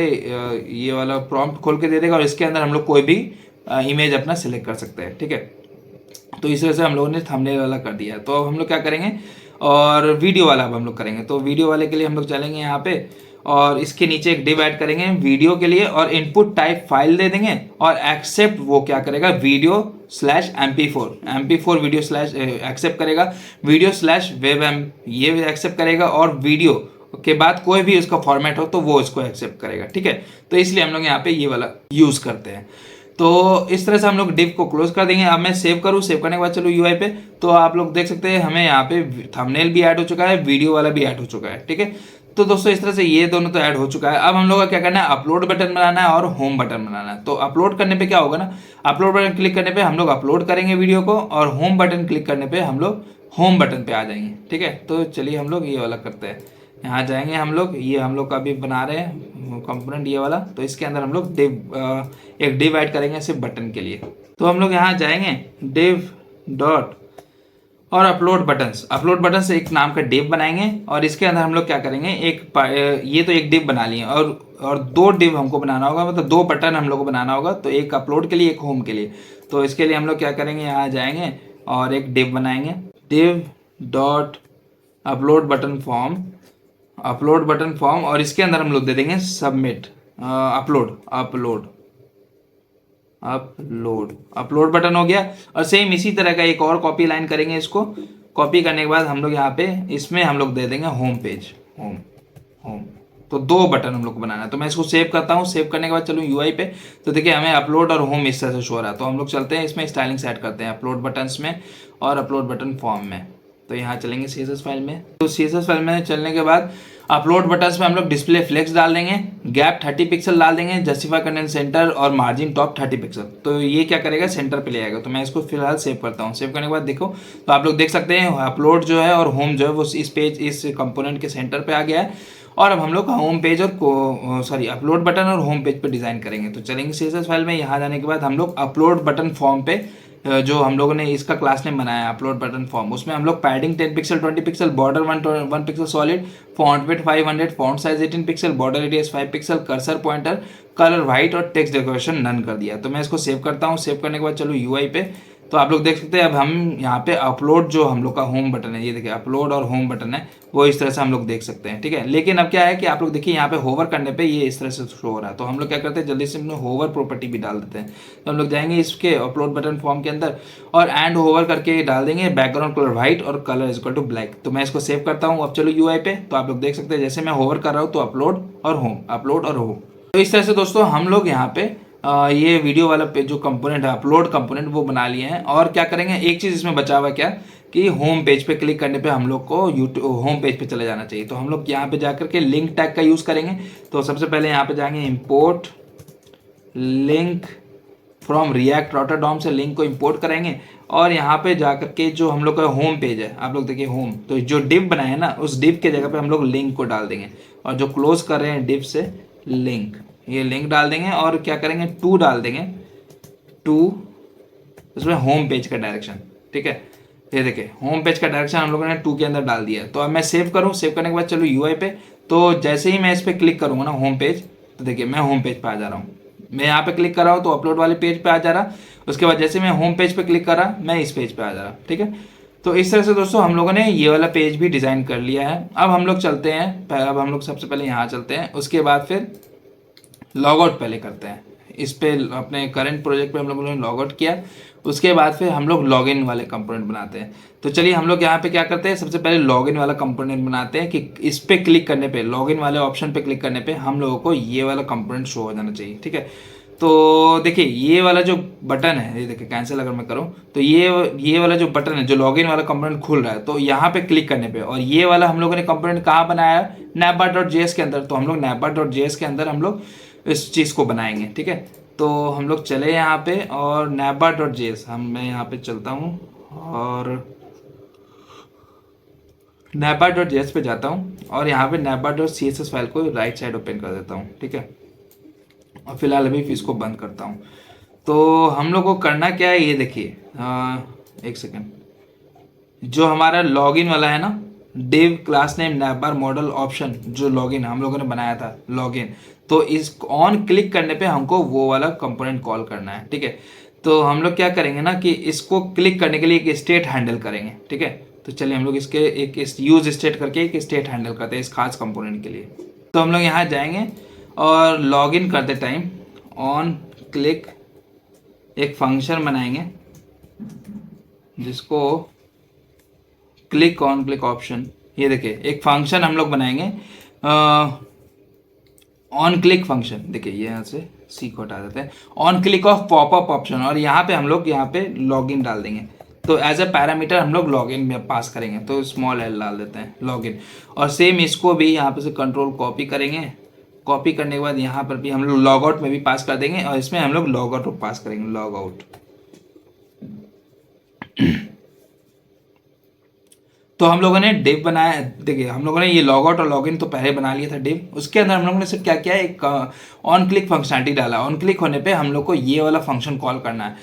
ये वाला प्रॉम्प्ट खोल के दे देगा और इसके अंदर हम लोग कोई भी इमेज अपना सिलेक्ट कर सकते हैं, ठीक है। तो इस तरह से हम लोगों ने थंबनेल वाला कर दिया। तो अब हम लोग क्या करेंगे और वीडियो वाला अब हम लोग करेंगे। तो वीडियो वाले के लिए हम लोग चलेंगे यहाँ पे और इसके नीचे एक डिव ऐड करेंगे वीडियो के लिए और इनपुट टाइप फाइल दे देंगे और एक्सेप्ट वो क्या करेगा video slash MP4 video slash accept करेगा, वीडियो स्लैश वेब ये भी एक्सेप्ट करेगा और वीडियो के बाद कोई भी उसका फॉर्मेट हो तो वो इसको एक्सेप्ट करेगा, ठीक है। तो इसलिए हम लोग यहाँ पे ये वाला यूज करते हैं। तो इस तरह से हम लोग डिव को क्लोज कर देंगे। अब मैं सेव करूँ, सेव करने के बाद चलो यूआई पे, तो आप लोग देख सकते हैं हमें यहाँ पे थंबनेल भी ऐड हो चुका है, वीडियो वाला भी ऐड हो चुका है, ठीक है। तो दोस्तों इस तरह से ये दोनों तो ऐड हो चुका है। अब हम लोग का क्या करना है, अपलोड बटन बनाना है और होम बटन बनाना है। तो अपलोड करने पे क्या होगा ना, अपलोड बटन क्लिक करने पे हम लोग अपलोड करेंगे वीडियो को और होम बटन क्लिक करने पे हम लोग होम बटन पे आ जाएंगे, ठीक है। तो चलिए हम लोग ये वाला करते हैं। यहाँ जाएंगे हम लोग, ये हम लोग का अभी बना रहे हैं कंपोनेंट ये वाला। तो इसके अंदर हम लोग एक डिव ऐड करेंगे सिर्फ बटन के लिए। तो हम लोग यहाँ जाएंगे डिव डॉट और अपलोड बटन से एक नाम का डिव बनाएंगे और इसके अंदर हम लोग क्या करेंगे, ये तो एक डिव बना लिए और 2 डिव हमको बनाना होगा, मतलब 2 बटन हम लोग को बनाना होगा। तो एक अपलोड के लिए, एक होम के लिए। तो इसके लिए हम लोग क्या करेंगे, यहाँ जाएंगे और एक डिव बनाएंगे div dot upload button form और इसके अंदर हम लोग दे देंगे सबमिट अपलोड बटन हो गया। और सेम इसी तरह का एक और कॉपी लाइन करेंगे। इसको कॉपी करने के बाद हम लोग यहाँ पे इसमें हम लोग दे देंगे होम पेज, होम। तो 2 बटन हम लोग को बनाना है। तो मैं इसको सेव करता हूँ। सेव करने के बाद चलूँ यूआई पे, तो देखिए हमें अपलोड और होम इस तरह से शो रहा है। तो हम लोग चलते हैं इसमें स्टाइलिंग सेट करते हैं अपलोड बटन्स में और अपलोड बटन फॉर्म में। तो यहाँ चलेंगे CSS फाइल में। तो CSS फाइल में चलने के बाद अपलोड बटन्स में हम लोग डिस्प्ले फ्लेक्स डाल देंगे, गैप 30 पिक्सल डाल देंगे, जस्टिफाई कंटेंट सेंटर और मार्जिन टॉप 30 पिक्सल। तो ये क्या करेगा, सेंटर पे ले आएगा। तो मैं इसको फिलहाल सेव करता हूँ। सेव करने के बाद देखो तो आप लोग देख सकते हैं अपलोड जो है और होम जो है वो इस कंपोनेंट के सेंटर पे आ गया है। और अब हम लोग होम पेज और अपलोड बटन और होम पेज पे डिज़ाइन करेंगे। तो चलेंगे CSS फाइल में। यहाँ जाने के बाद हम लोग अपलोड बटन फॉर्म पे जो हम लोगों ने इसका क्लास नेम बनाया है अपलोड बटन फॉर्म, उसमें हम लोग padding 10 pixel 20 pixel, border 1 pixel solid, font width 500, font size 18 pixel, border radius 5 pixel, cursor pointer, colour white और टेक्स्ट डेकोरेशन नन कर दिया। तो मैं इसको सेव करता हूँ। सेव करने के बाद चलो यूआई पे, तो आप लोग देख सकते हैं अब हम यहाँ पे अपलोड जो हम लोग का होम बटन है, ये देखिए अपलोड और होम बटन है, वो इस तरह से हम लोग देख सकते हैं, ठीक है। लेकिन अब क्या है कि आप लोग देखिए यहाँ पे होवर करने पे ये इस तरह से शो हो रहा है, तो हम लोग क्या करते हैं जल्दी से अपने होवर प्रॉपर्टी भी डाल देते हैं। तो हम लोग जाएंगे इसके अपलोड बटन फॉर्म के अंदर और एंड होवर करके डाल देंगे बैकग्राउंड कलर व्हाइट और colour is equal to black. तो मैं इसको सेव करता हूँ। अब चलो यूआई पे, तो आप लोग देख सकते हैं जैसे मैं होवर कर रहा हूँ तो अपलोड और होम, अपलोड और होम। तो इस तरह से दोस्तों हम लोग यहाँ पे ये वीडियो वाला पे जो कंपोनेंट है अपलोड कंपोनेंट वो बना लिए हैं। और क्या करेंगे, एक चीज़ इसमें बचा हुआ है क्या कि होम पेज पे क्लिक करने पे हम लोग को यूट्यूब होम पेज पे चले जाना चाहिए। तो हम लोग यहाँ पे जाकर के लिंक टैग का यूज़ करेंगे। तो सबसे पहले यहाँ पे जाएंगे इंपोर्ट लिंक फ्रॉम रिएक्ट रॉटरडॉम से लिंक को इंपोर्ट करेंगे और यहाँ पे जाकर के जो हम लोग का होम पेज है, आप लोग देखिए होम, तो जो डिव बनाए हैं ना उस डिव के जगह पे हम लोग लिंक को डाल देंगे और जो क्लोज कर रहे हैं डिव से लिंक, ये लिंक डाल देंगे और क्या करेंगे टू डाल देंगे, टू उसमें होम पेज का डायरेक्शन, ठीक है। ये देखिए होम पेज का डायरेक्शन हम लोगों ने टू के अंदर डाल दिया है। तो अब मैं सेव करूँ, सेव करने के बाद चलो यूआई पे, तो जैसे ही मैं इस पर क्लिक करूँगा ना होम पेज, तो देखिए मैं होम पेज पे आ जा रहा हूँ। मैं यहाँ पे क्लिक कर रहा हूँ तो अपलोड वाले पेज पे आ जा रहा, उसके बाद जैसे मैं होम पेज पे क्लिक कर रहा मैं इस पेज पे आ जा रहा, ठीक है। तो इस तरह से दोस्तों हम लोगों ने ये वाला पेज भी डिज़ाइन कर लिया है। अब हम लोग चलते हैं, अब हम लोग सबसे पहले यहाँ चलते हैं, उसके बाद फिर लॉग आउट पहले करते हैं। इस पे अपने करंट प्रोजेक्ट पे हम लोगों ने लॉग आउट किया, उसके बाद फिर हम लोग लॉगिन वाले कंपोनेंट बनाते हैं। तो चलिए हम लोग यहाँ पे क्या करते हैं, सबसे पहले लॉगिन वाला कंपोनेंट बनाते हैं कि इस पे क्लिक करने पे, लॉगिन वाले ऑप्शन पे क्लिक करने पे हम लोगों को ये वाला कंपोनेंट शो हो जाना चाहिए, ठीक है। तो देखिए ये वाला जो बटन है, ये देखिए कैंसिल अगर मैं करूँ तो ये वाला जो बटन है जो लॉगिन वाला कंपोनेंट खुल रहा है, तो यहाँ पे क्लिक करने पे, और ये वाला हम लोगों ने कंपोनेंट कहाँ बनाया है, navbar.js के अंदर। तो हम लोग navbar.js के अंदर हम लोग इस चीज़ को बनाएंगे, ठीक है। तो हम लोग चले यहाँ पे और navbar.js मैं यहाँ पे चलता हूँ और navbar.js पे जाता हूँ और यहाँ पे navbar.css फाइल को राइट साइड ओपन कर देता हूँ, ठीक है। और फिलहाल अभी इसको बंद करता हूँ। तो हम लोग को करना क्या है ये देखिए, एक सेकेंड, जो हमारा लॉगिन वाला है ना div class name navbar model option, जो लॉगिन हम लोगों ने बनाया था लॉगिन, तो इस ऑन क्लिक करने पे हमको वो वाला कंपोनेंट कॉल करना है, ठीक है। तो हम लोग क्या करेंगे ना कि इसको क्लिक करने के लिए एक स्टेट हैंडल करेंगे, ठीक है। तो चलिए हम लोग इसके एक यूज स्टेट करके एक स्टेट हैंडल करते हैं इस खास कंपोनेंट के लिए। तो हम लोग यहाँ जाएंगे और लॉगिन करते टाइम ऑन क्लिक एक फंक्शन बनाएंगे जिसको क्लिक ऑन क्लिक ऑप्शन, ये देखिए एक फंक्शन हम लोग बनाएंगे ऑन क्लिक फंक्शन। देखिए ये यहाँ से सी को हटा देते हैं, on click of popup option, और यहाँ पे हम लोग यहाँ पे लॉगिन डाल देंगे। तो एज अ पैरामीटर हम लोग लॉगिन में पास करेंगे, तो स्मॉल एल डाल देते हैं लॉगिन। और सेम इसको भी यहाँ पे से कंट्रोल कॉपी करेंगे, कॉपी करने के बाद यहाँ पर भी हम लोग लॉग आउट में भी पास कर देंगे और इसमें हम लोग लॉग आउट पास करेंगे, लॉग आउट। तो हम लोगों ने डिव बनाया, देखिए हम लोगों ने ये लॉग आउट और लॉगिन तो पहले बना लिया था डिव, उसके अंदर हम लोगों ने सिर्फ क्या किया, एक ऑन क्लिक फंक्शनलिटी डाला। ऑन क्लिक होने पे हम लोग को ये वाला फंक्शन कॉल करना है।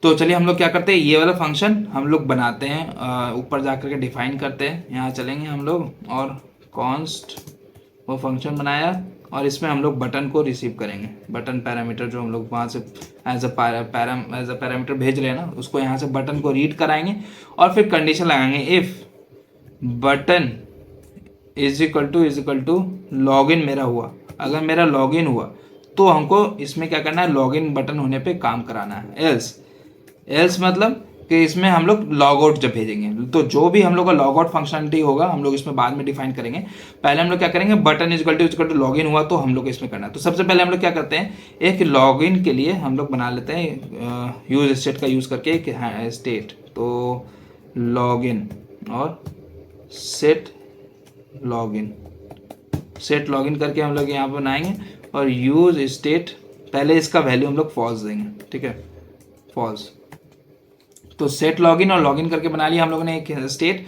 तो चलिए हम लोग क्या करते हैं, ये वाला फंक्शन हम लोग बनाते हैं, ऊपर जा करके डिफाइन करते हैं। यहाँ चलेंगे हम लोग और कॉन्स्ट वो फंक्शन बनाया और इसमें हम लोग बटन को रिसीव करेंगे, बटन पैरामीटर जो हम लोग वहाँ से एज अ पैरामीटर भेज रहे हैं ना, उसको यहाँ से बटन को रीड कराएंगे और फिर कंडीशन लगाएंगे if button is equal to login मेरा हुआ। अगर मेरा लॉगिन हुआ तो हमको इसमें क्या करना है, लॉगिन बटन होने पे काम कराना है। एल्स मतलब कि इसमें हम लोग लॉग आउट जब भेजेंगे, तो जो भी हम लोग का लॉग आउट फंक्शनलिटी होगा हम लोग इसमें बाद में डिफाइन करेंगे। पहले हम लोग क्या करेंगे, button is equal to login हुआ तो हम लोग इसमें करना है। तो सबसे पहले हम लोग क्या करते हैं, एक लॉगिन के लिए हम लोग बना लेते हैं यूज स्टेट का यूज़ करके एक स्टेट, तो लॉगिन और सेट लॉगिन करके हम लोग यहाँ पर बनाएंगे और यूज स्टेट, पहले इसका वैल्यू हम लोग फॉल्स देंगे, ठीक है, फॉल्स। तो सेट लॉगिन और लॉगिन करके बना लिया हम लोगों ने एक स्टेट।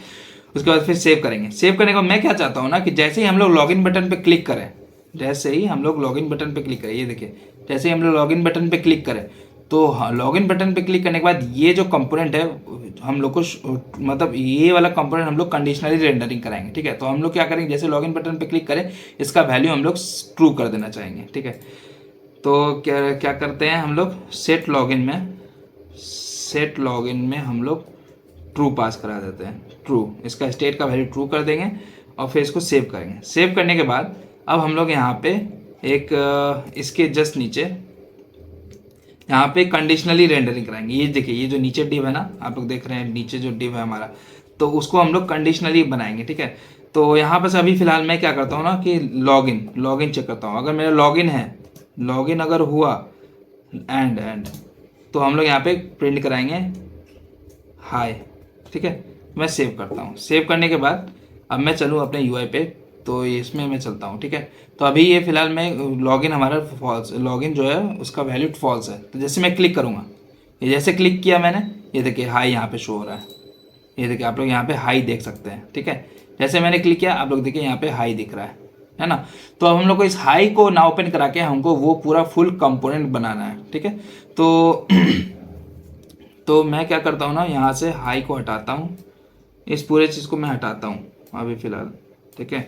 उसके बाद फिर सेव करेंगे। सेव करने के बाद मैं क्या चाहता हूँ ना कि जैसे ही हम लोग लॉगिन बटन पे क्लिक करें, ये देखिए जैसे ही हम लोग लॉगिन बटन पे क्लिक करें, तो लॉगिन बटन पे क्लिक करने के बाद ये जो कंपोनेंट है हम लोग को मतलब ये वाला कंपोनेंट हम लोग कंडीशनली रेंडरिंग कराएंगे, ठीक है। तो हम लोग क्या करेंगे, जैसे लॉगिन बटन पे क्लिक करें इसका वैल्यू हम लोग ट्रू कर देना चाहेंगे, ठीक है। तो क्या करते हैं हम लोग, सेट लॉगिन में सेट लॉगिन में हम लोग ट्रू पास करा देते हैं, ट्रू, इसका स्टेट का वैल्यू ट्रू कर देंगे और फिर इसको सेव करेंगे। सेव करने के बाद अब हम लोग यहाँ पे एक इसके जस्ट नीचे यहाँ पे कंडीशनली रेंडरिंग कराएंगे। ये देखिए, ये जो नीचे डिव है ना, आप लोग देख रहे हैं नीचे जो डिव है हमारा, तो उसको हम लोग कंडीशनली बनाएंगे, ठीक है। तो यहाँ पर अभी फिलहाल मैं क्या करता हूँ ना कि लॉगिन चेक करता हूँ। अगर मेरा लॉगिन है, लॉगिन अगर हुआ एंड तो हम लोग यहाँ पे प्रिंट कराएंगे हाय, ठीक है। मैं सेव करता हूँ। सेव करने के बाद अब मैं चलूँ अपने यूआई पे, तो इसमें मैं चलता हूँ, ठीक है। तो अभी ये फिलहाल मैं लॉगिन हमारा फॉल्स, लॉगिन जो है उसका वैल्यू फॉल्स है। तो जैसे मैं क्लिक करूँगा, ये जैसे क्लिक किया मैंने, ये देखिए हाई यहाँ पे शो हो रहा है। ये देखिए आप लोग यहाँ पे हाई देख सकते हैं, ठीक है। जैसे मैंने क्लिक किया, आप लोग देखिए यहाँ पे हाई दिख रहा है ना। तो अब हम लोग को इस हाई को ना ओपन करा के हमको वो पूरा फुल कंपोनेंट बनाना है, ठीक है। तो तो मैं क्या करता हूँ ना, यहाँ से हाई को हटाता हूँ, इस पूरे चीज़ को मैं हटाता हूँ अभी फ़िलहाल, ठीक है।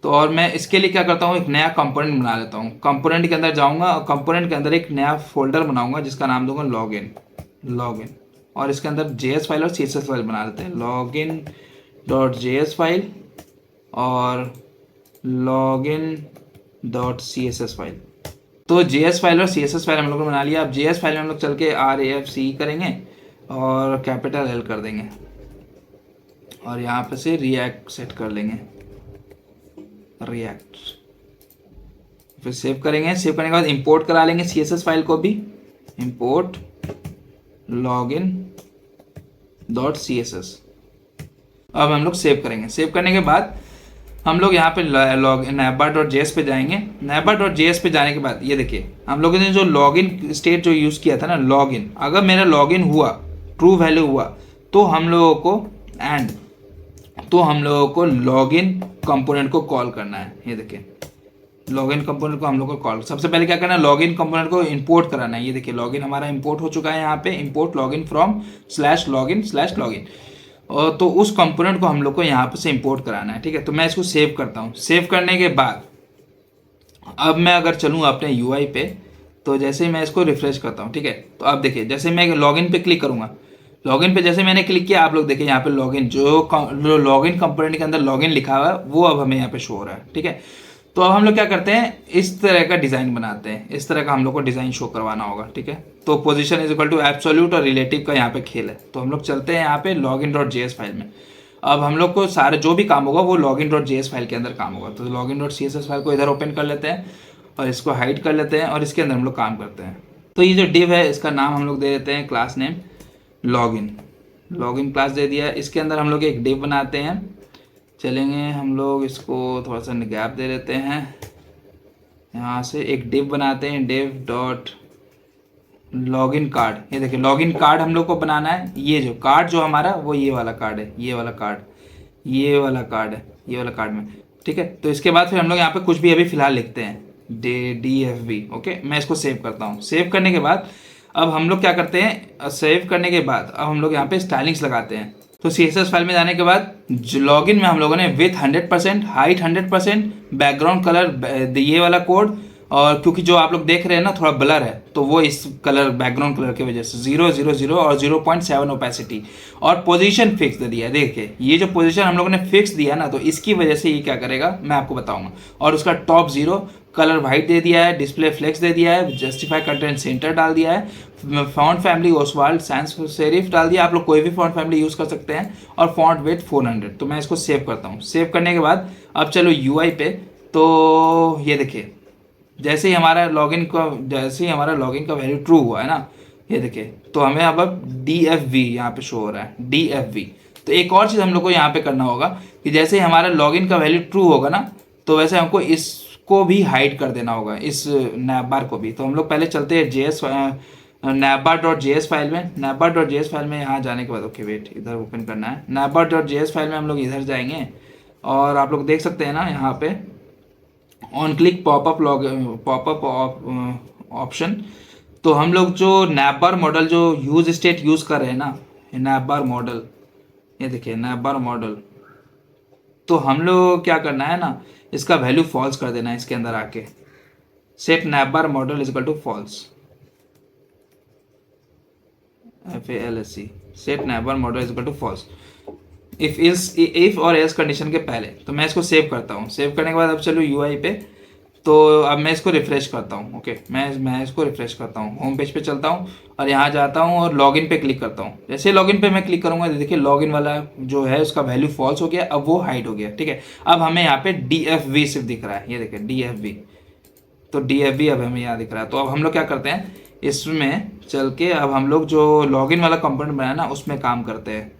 तो और मैं इसके लिए क्या करता हूँ, एक नया कंपोनेंट बना लेता हूँ। कंपोनेंट के अंदर जाऊँगा और कंपोनेंट के अंदर एक नया फोल्डर बनाऊँगा जिसका नाम दूंगा लॉगिन, और इसके अंदर JS फाइल और CSS फाइल बना लेते हैं। login.js फाइल और login.css फाइल। तो JS फाइल और CSS फाइल हम लोगों ने बना लिया। अब JS फाइल में हम लोग चल के RAFC करेंगे और कैपिटल L कर देंगे और यहाँ पे से रिएक्ट सेट कर लेंगे, रिएक्ट। फिर सेव करेंगे। सेव करने के बाद इंपोर्ट करा लेंगे CSS फाइल को भी, इंपोर्ट login.css। अब हम लोग सेव करेंगे। सेव करने के बाद हम लोग यहाँ पे navbar.js पे जाएंगे। navbar.js पे जाने के बाद ये देखिए, हम लोगों ने जो लॉगिन स्टेट जो यूज़ किया था ना, लॉगिन, अगर मेरा लॉगिन हुआ, ट्रू वैल्यू हुआ, तो हम लोगों को लॉगिन कंपोनेंट को कॉल करना है। ये देखिए, लॉगिन कंपोनेंट को हम लोग को कॉल, सबसे पहले क्या करना है, लॉगिन कंपोनेंट को इंपोर्ट कराना है। ये देखिए, लॉगिन हमारा इंपोर्ट हो चुका है यहाँ पे, इंपोर्ट लॉगिन फ्रॉम /login/login। और तो उस कंपोनेंट को हम लोग को यहाँ पे से इंपोर्ट कराना है, ठीक है। तो मैं इसको सेव करता हूँ। सेव करने के बाद अब मैं अगर चलूँ अपने यूआई पे, तो जैसे ही मैं इसको रिफ्रेश करता हूँ, ठीक है, तो अब देखिए जैसे मैं लॉगिन पे क्लिक करूँगा, लॉगिन पे जैसे मैंने क्लिक किया, आप लोग देखिए यहाँ पे लॉगिन, जो लॉगिन कंपोनेंट के अंदर लॉगिन लिखा हुआ है वो अब हमें यहाँ पे शो हो रहा है, ठीक है। तो अब हम लोग क्या करते हैं, इस तरह का डिज़ाइन बनाते हैं। इस तरह का हम लोग को डिज़ाइन शो करवाना होगा, ठीक है। तो position is equal to absolute और रिलेटिव का यहाँ पे खेल है। तो हम लोग चलते हैं यहाँ पे login.js फाइल में। अब हम लोग को सारे जो भी काम होगा वो login.js फाइल के अंदर काम होगा। तो login.css फाइल को इधर ओपन कर लेते हैं और इसको हाइड कर लेते हैं और इसके अंदर हम लोग काम करते हैं। तो ये जो डिव है, इसका नाम हम लोग दे देते हैं क्लास नेम लॉगिन क्लास दे दिया। इसके अंदर हम लोग एक डिव बनाते हैं, चलेंगे हम लोग इसको थोड़ा सा गैप दे देते हैं, यहाँ से एक डिव बनाते हैं, डिव डॉट लॉगिन कार्ड। ये देखिए, लॉगिन कार्ड हम लोग को बनाना है। ये जो कार्ड जो हमारा, वो ये वाला कार्ड है, ये वाला कार्ड में, ठीक है। तो इसके बाद फिर हम लोग यहाँ पे कुछ भी अभी फिलहाल लिखते हैं, DFV, ओके। मैं इसको सेव करता हूँ। सेव करने के बाद अब हम लोग क्या करते हैं, सेव करने के बाद अब हम लोग यहाँ पे स्टाइलिंग्स लगाते हैं। तो CSS फाइल में जाने के बाद लॉगिन में हम लोगों ने विथ 100%, हाइट 100%, बैकग्राउंड कलर ये वाला कोड, और क्योंकि जो आप लोग देख रहे हैं ना थोड़ा ब्लर है, तो वो इस कलर बैकग्राउंड कलर की वजह से 000 और 0.7 ओपेसिटी, और पोजीशन फिक्स दे दिया है। देखिए, ये जो पोजीशन हम लोगों ने फिक्स दिया ना, तो इसकी वजह से ये क्या करेगा मैं आपको बताऊंगा। और उसका टॉप 0 कलर वाइट दे दिया है, डिस्प्ले फ्लेक्स दे दिया है, जस्टिफाई कंटेंट सेंटर डाल दिया है, font family Oswald sans serif डाल दिया। आप लोग कोई भी फॉन्ट फैमिली यूज़ कर सकते हैं, और फॉन्ट वेट 400। तो मैं इसको सेव करता हूँ। सेव करने के बाद अब चलो यूआई पे। तो ये देखिए, जैसे ही हमारा लॉगिन का वैल्यू ट्रू हुआ है ना, ये देखिए, तो हमें अब DFV यहाँ पे शो हो रहा है, DFV। तो एक और चीज़ हम लोग को यहाँ पे करना होगा कि जैसे ही हमारा लॉगिन का वैल्यू ट्रू होगा ना, तो वैसे हमको इसको भी हाइड कर देना होगा, इस navbar को भी। तो हम लोग पहले चलते हैं navbar.js फाइल में। navbar.js फाइल में यहाँ जाने के बाद, ओके वेट, इधर ओपन करना है। navbar.js फाइल में हम लोग इधर जाएंगे और आप लोग देख सकते हैं ना यहाँ पे ऑन क्लिक पॉपअप ऑप्शन। तो हम लोग जो navbar मॉडल जो यूज स्टेट यूज़ कर रहे हैं ना, navbar मॉडल, ये देखिए navbar मॉडल, तो हम लोग क्या करना है ना, इसका वैल्यू फॉल्स कर देना है। इसके अंदर आके set navbar model is equal to false, FALSE set never model is equal to false if और एल्स कंडीशन के पहले। तो मैं इसको सेव करता हूँ। सेव करने के बाद अब चलो UI पे। तो अब मैं इसको रिफ्रेश करता हूँ। ओके, मैं इसको रिफ्रेश करता हूँ, होम पेज पे चलता हूँ और यहाँ जाता हूँ और लॉगिन पे क्लिक करता हूँ। जैसे लॉगिन पे मैं क्लिक करूँगा तो देखिए लॉगिन वाला जो है उसका वैल्यू फॉल्स हो गया, अब वो हाइड हो गया। ठीक है, अब हमें यहाँ पे DFV सिर्फ दिख रहा है, ये देखिए DFV। तो DFV अब हमें यहाँ दिख रहा है। तो अब हम लोग क्या करते हैं, इसमें चल के अब हम लोग जो लॉगिन वाला कंपोनेंट बनाया ना उसमें काम करते हैं।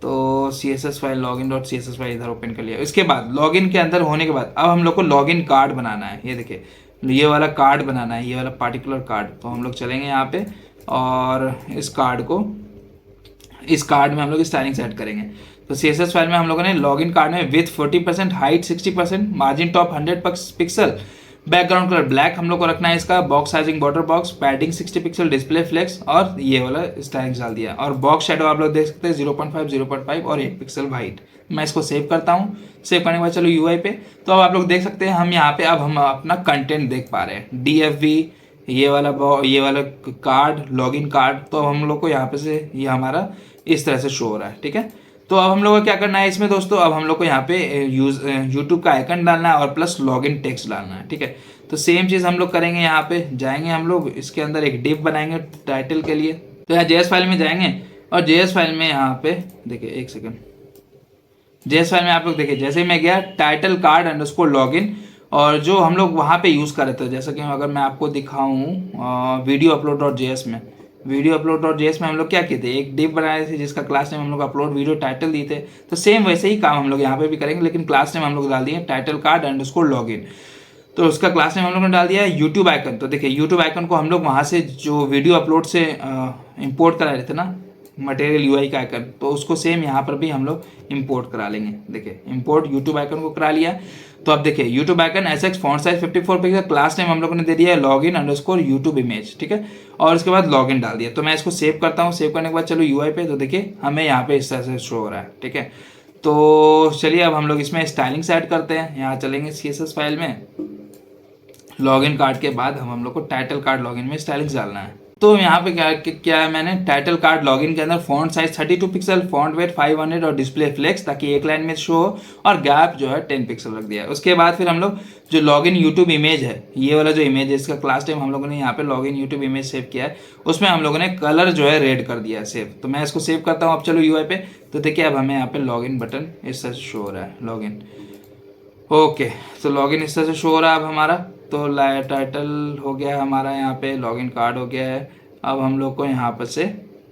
तो CSS file login dot CSS file इधर ओपन कर लिया। इसके बाद लॉगिन के अंदर होने के बाद अब हम लोग को लॉगिन कार्ड बनाना है। ये देखिए ये वाला कार्ड बनाना है, ये वाला पार्टिकुलर कार्ड। तो हम लोग चलेंगे यहाँ पे और इस कार्ड में हम लोग स्टाइलिंग सेट करेंगे। तो CSS फाइल में हम लोगों ने लॉगिन कार्ड में width 40%, height 60%, margin top 100 pixel, background colour black हम लोग को रखना है इसका, box sizing border box, padding 60 pixel, display flex और ये वाला स्टाइलिंग डाल दिया। और बॉक्स शेडो आप लोग देख सकते हैं 0.5, 0.5 और 8 पिक्सल वाइट। मैं इसको सेव करता हूँ। सेव करने के बाद चलो UI पे। तो अब आप लोग देख सकते हैं हम यहाँ पे अब हम अपना कंटेंट देख पा रहे हैं। DFV ये वाला कार्ड, लॉगिन कार्ड। तो अब हम लोग को यहाँ पे से ये हमारा इस तरह से शो हो रहा है। ठीक है, तो अब हम लोग को क्या करना है इसमें दोस्तों, अब हम लोग को यहाँ पे यूट्यूब का आइकन डालना है और प्लस लॉगिन टेक्स्ट डालना है। ठीक है, तो सेम चीज़ हम लोग करेंगे। यहाँ पे जाएंगे हम लोग, इसके अंदर एक डिव बनाएंगे टाइटल के लिए। तो यहाँ JS फाइल में जाएंगे और JS फाइल में यहाँ पे देखिए, एक सेकंड, JS फाइल में आप लोग देखिए जैसे ही मैं गया टाइटल कार्ड अंडरस्कोर लॉगिन, और जो हम लोग वहाँ पे यूज़ कर रहे थे, जैसा कि अगर मैं आपको दिखाऊँ वीडियो अपलोड डॉट JS में, वीडियो अपलोड डॉट JS में हम लोग क्या किए थे, एक डिव बनाए थे जिसका क्लास नेम हम लोग अपलोड वीडियो टाइटल दिए थे। तो सेम वैसे ही काम हम लोग यहाँ पे भी करेंगे, लेकिन क्लास नेम हम लोग डाल दिए टाइटल कार्ड अंडरस्कोर लॉगिन। तो उसका क्लास नेम हम लोग ने डाल दिया है यूट्यूब आइकन। तो देखिए यूट्यूब आइकन को हम लोग वहाँ से जो वीडियो अपलोड से इंपोर्ट करा रहे थे ना, मटेरियल UI का आइकन, तो उसको सेम यहाँ पर भी हम लोग इंपोर्ट करा लेंगे। देखिए इंपोर्ट यूट्यूब आइकन को करा लिया। तो अब देखिए YouTube icon SX font size 54 pixel, class name हम लोगों ने दे दिया है लॉगिन अंडरस्कोर यूट्यूब इमेज। ठीक है, और उसके बाद लॉगिन डाल दिया। तो मैं इसको सेव करता हूँ। सेव करने के बाद चलो UI पे, तो देखिए हमें यहाँ पे इस तरह से शो हो रहा है। ठीक है, तो चलिए अब हम लोग इसमें स्टाइलिंग सेट करते हैं। यहाँ चलेंगे CSS फाइल में, लॉगिन कार्ड के बाद हम लोग को टाइटल कार्ड लॉगिन में स्टाइलिंग डालना है। तो यहाँ पे क्या है, मैंने टाइटल कार्ड लॉगिन के अंदर font size 32 pixel, font weight 500 और डिस्प्ले फ्लेक्स, ताकि एक लाइन में शो हो, और गैप जो है 10 पिक्सल रख दिया है। उसके बाद फिर हम लोग जो लॉगिन यूट्यूब इमेज है, ये वाला जो इमेज है, इसका क्लास टाइम हम लोगों ने यहाँ पे लॉगिन यूट्यूब इमेज सेव किया है, उसमें हम लोगों ने कलर जो है रेड कर दिया है सेव। तो मैं इसको सेव करता हूँ। अब चलो UI पे, तो देखिए अब हमें यहाँ पे लॉगिन बटन इस तरह से शो हो रहा है, लॉगिन। ओके, तो लॉगिन इस तरह से शो हो रहा है अब हमारा। तो टाइटल हो गया हमारा, यहाँ पे लॉगिन कार्ड हो गया है। अब हम लोग को यहाँ पर से,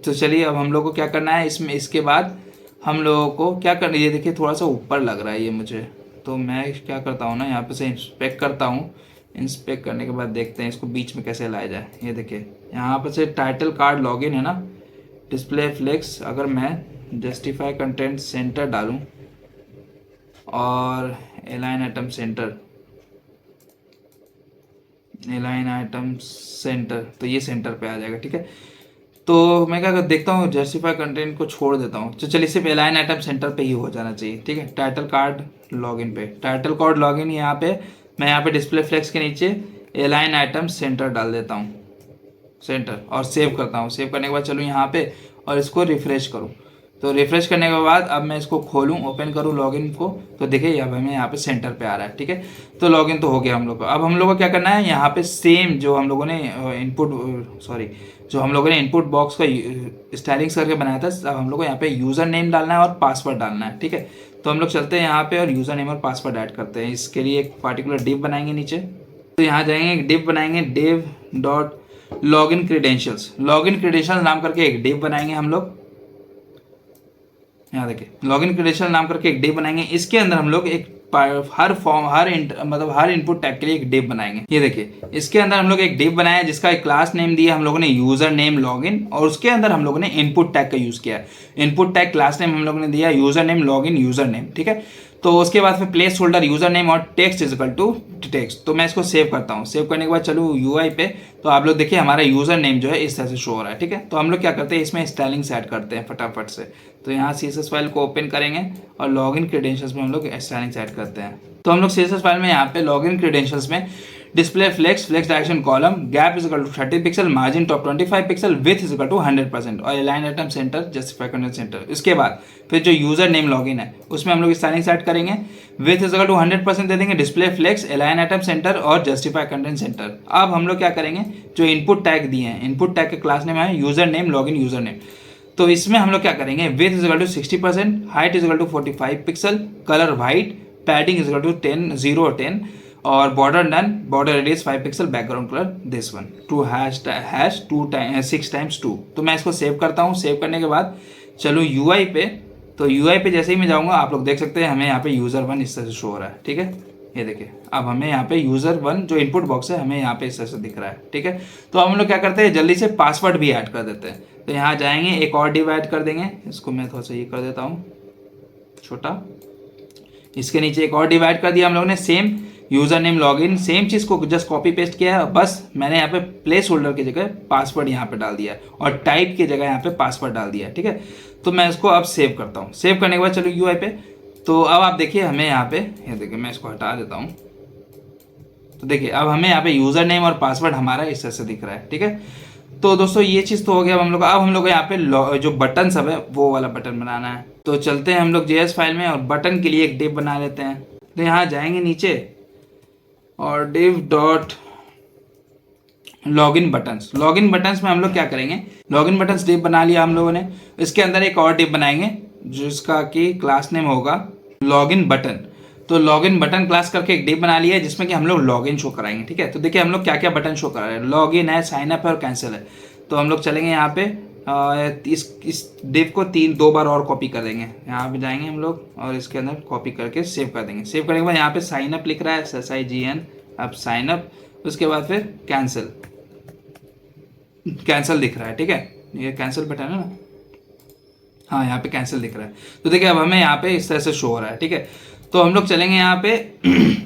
तो चलिए अब हम लोग को क्या करना है इसमें, इसके बाद हम लोगों को क्या करना है, ये देखिए थोड़ा सा ऊपर लग रहा है ये मुझे। तो मैं क्या करता हूँ ना, यहाँ पे से इंस्पेक्ट करता हूँ। इंस्पेक्ट करने के बाद देखते हैं इसको बीच में कैसे लाया जाए। ये देखिए यहाँ पर से टाइटल कार्ड लॉगिन है ना, डिस्प्ले फ्लेक्स, अगर मैं जस्टिफाई कंटेंट सेंटर डालूँ और एलाइन आइटम सेंटर, तो ये सेंटर पे आ जाएगा। ठीक है, तो मैं क्या देखता हूँ, जस्टिफाई कंटेंट को छोड़ देता हूँ। तो चलिए सिर्फ एलाइन आइटम सेंटर पे ही हो जाना चाहिए। ठीक है, टाइटल कार्ड लॉगिन पे, टाइटल कार्ड लॉगिन यहाँ पे मैं यहाँ पे डिस्प्ले फ्लेक्स के नीचे एलाइन आइटम सेंटर डाल देता हूँ, सेंटर, और सेव करता हूँ। सेव करने के बाद चलूँ यहाँ पे और इसको रिफ्रेश करूँ। तो रिफ्रेश करने के बाद अब मैं इसको खोलूँ, ओपन करूँ लॉगिन को, तो देखिए अब हमें यहाँ पे सेंटर पे आ रहा है। ठीक है, तो लॉगिन तो हो गया हम लोग का। अब हम लोग को क्या करना है, यहाँ पे सेम जो हम लोगों ने इनपुट बॉक्स का स्टाइलिंग करके बनाया था, अब हम लोग को यहाँ पे यूज़र नेम डालना है और पासवर्ड डालना है। ठीक है, तो हम लोग चलते हैं यहाँ पे और यूज़र नेम और पासवर्ड ऐड करते हैं। इसके लिए एक पार्टिकुलर डिव बनाएंगे नीचे। तो यहाँ जाएंगे, एक डिव बनाएंगे, div dot login credentials, login credentials नाम करके एक डिव बनाएंगे हम लोग। यहाँ देखिए लॉगिन क्रेडेंशियल नाम करके एक डिव बनाएंगे। इसके अंदर हम लोग एक हर इनपुट टैग के लिए एक डिव बनाएंगे। ये देखिए इसके अंदर हम लोग एक डिव बनाया है जिसका एक क्लास नेम दिया हम लोगों ने यूजर नेम लॉगिन, और उसके अंदर हम लोगों ने इनपुट टैग का यूज किया है। इनपुट टैग क्लास नेम हम लोगों ने दिया user name login user name. ठीक है, तो उसके बाद फिर प्लेस होल्डर यूजर नेम और text is equal to text. तो मैं इसको सेव करता हूँ। सेव करने के बाद चलो UI पे, तो आप लोग देखिए हमारा यूजर नेम जो है इस तरह से शो हो रहा है। ठीक है, तो हम लोग क्या करते हैं, इसमें स्टाइलिंग सेट करते हैं फटाफट से। तो यहाँ CSS फाइल को ओपन करेंगे और लॉगिन क्रेडेंशियल्स में हम लोग स्टाइलिंग सेट करते हैं। तो हम लोग CSS फाइल में यहाँ पे लॉगिन क्रेडेंशियल्स में display flex flex direction column, gap is equal to 30 pixel, margin top 25 pixel, width is equal to 100% और align item centre justify content centre. इसके बाद फिर जो यूजर नेम लॉगिन है उसमें हम लोग स्टाइलिंग सेट करेंगे, विथ इज इक्वल टू 100% दे देंगे, display flex align item centre और जस्टिफाई कंटेंट सेंटर। अब हम लोग क्या करेंगे, जो इनपुट टैग दिए हैं, इनपुट टैग के क्लास नेम है user name login user name, तो इसमें हम लोग क्या करेंगे, width is equal to 60%, height is equal to 45 pixel, colour white, padding is equal to 0 और 10 और border none, border radius 5 pixel, background colour this one, two hash 6 times 2। तो मैं इसको सेव करता हूँ। सेव करने के बाद चलो यूआई पे, तो यूआई पे जैसे ही मैं जाऊँगा आप लोग देख सकते हैं हमें यहाँ पे यूज़र 1 इस तरह से शो हो रहा है। ठीक है, ये देखिए अब हमें यहाँ पे यूज़र 1 जो इनपुट बॉक्स है हमें यहाँ पे इस तरह से दिख रहा है। ठीक है, तो हम लोग क्या करते हैं, जल्दी से पासवर्ड भी ऐड कर देते हैं। तो यहाँ जाएंगे, एक और डिव ऐड कर देंगे, इसको मैं थोड़ा सा ये कर देता हूँ छोटा, इसके नीचे एक और डिव ऐड कर दिया हम लोग ने, same user name login, same चीज़ को जस्ट कॉपी पेस्ट किया है, बस मैंने यहाँ पे प्लेस होल्डर की जगह पासवर्ड यहाँ पे डाल दिया और टाइप की जगह यहाँ पे पासवर्ड डाल दिया। ठीक है, तो मैं इसको अब सेव करता हूँ। सेव करने के बाद चलो यूआई पे, तो अब आप देखिए हमें यहाँ पे, ये देखिए मैं इसको हटा देता हूँ, तो देखिए अब हमें यहाँ पे यूज़र नेम और पासवर्ड हमारा इस तरह से दिख रहा है। ठीक है, तो दोस्तों ये चीज़ तो हो गया अब हम लोग। अब हम लोग यहाँ पे जो बटन सब है वो वाला बटन बनाना है, तो चलते हैं हम लोग JS फाइल में और बटन के लिए एक डिव बना लेते हैं। तो यहाँ जाएंगे नीचे और div dot login buttons, login buttons में हम लोग क्या करेंगे, लॉगिन बटन्स डिव बना लिया हम लोगों ने, इसके अंदर एक और डिव बनाएंगे जिसका कि क्लास नेम होगा लॉगिन बटन। तो लॉगिन बटन क्लास करके एक डिव बना लिया है जिसमें कि हम लोग लॉगिन शो कराएंगे। ठीक है, तो देखिए हम लोग क्या क्या बटन शो करा रहे हैं, लॉगिन है, साइन अप है और कैंसिल है। तो हम लोग चलेंगे यहाँ पे इस डिव को 2 बार और कॉपी कर देंगे, यहाँ पे जाएंगे हम लोग और इसके अंदर कॉपी करके सेव कर देंगे। सेव करने के बाद यहाँ पे साइन अप लिख रहा है, SIGN, अब साइन अप, उसके बाद फिर कैंसिल, कैंसिल दिख रहा है। ठीक है, ये कैंसिल बटन है ना, हाँ यहाँ पे कैंसिल दिख रहा है। तो देखिए अब हमें यहाँ पे इस तरह से शो हो रहा है। ठीक है, तो हम लोग चलेंगे यहाँ पे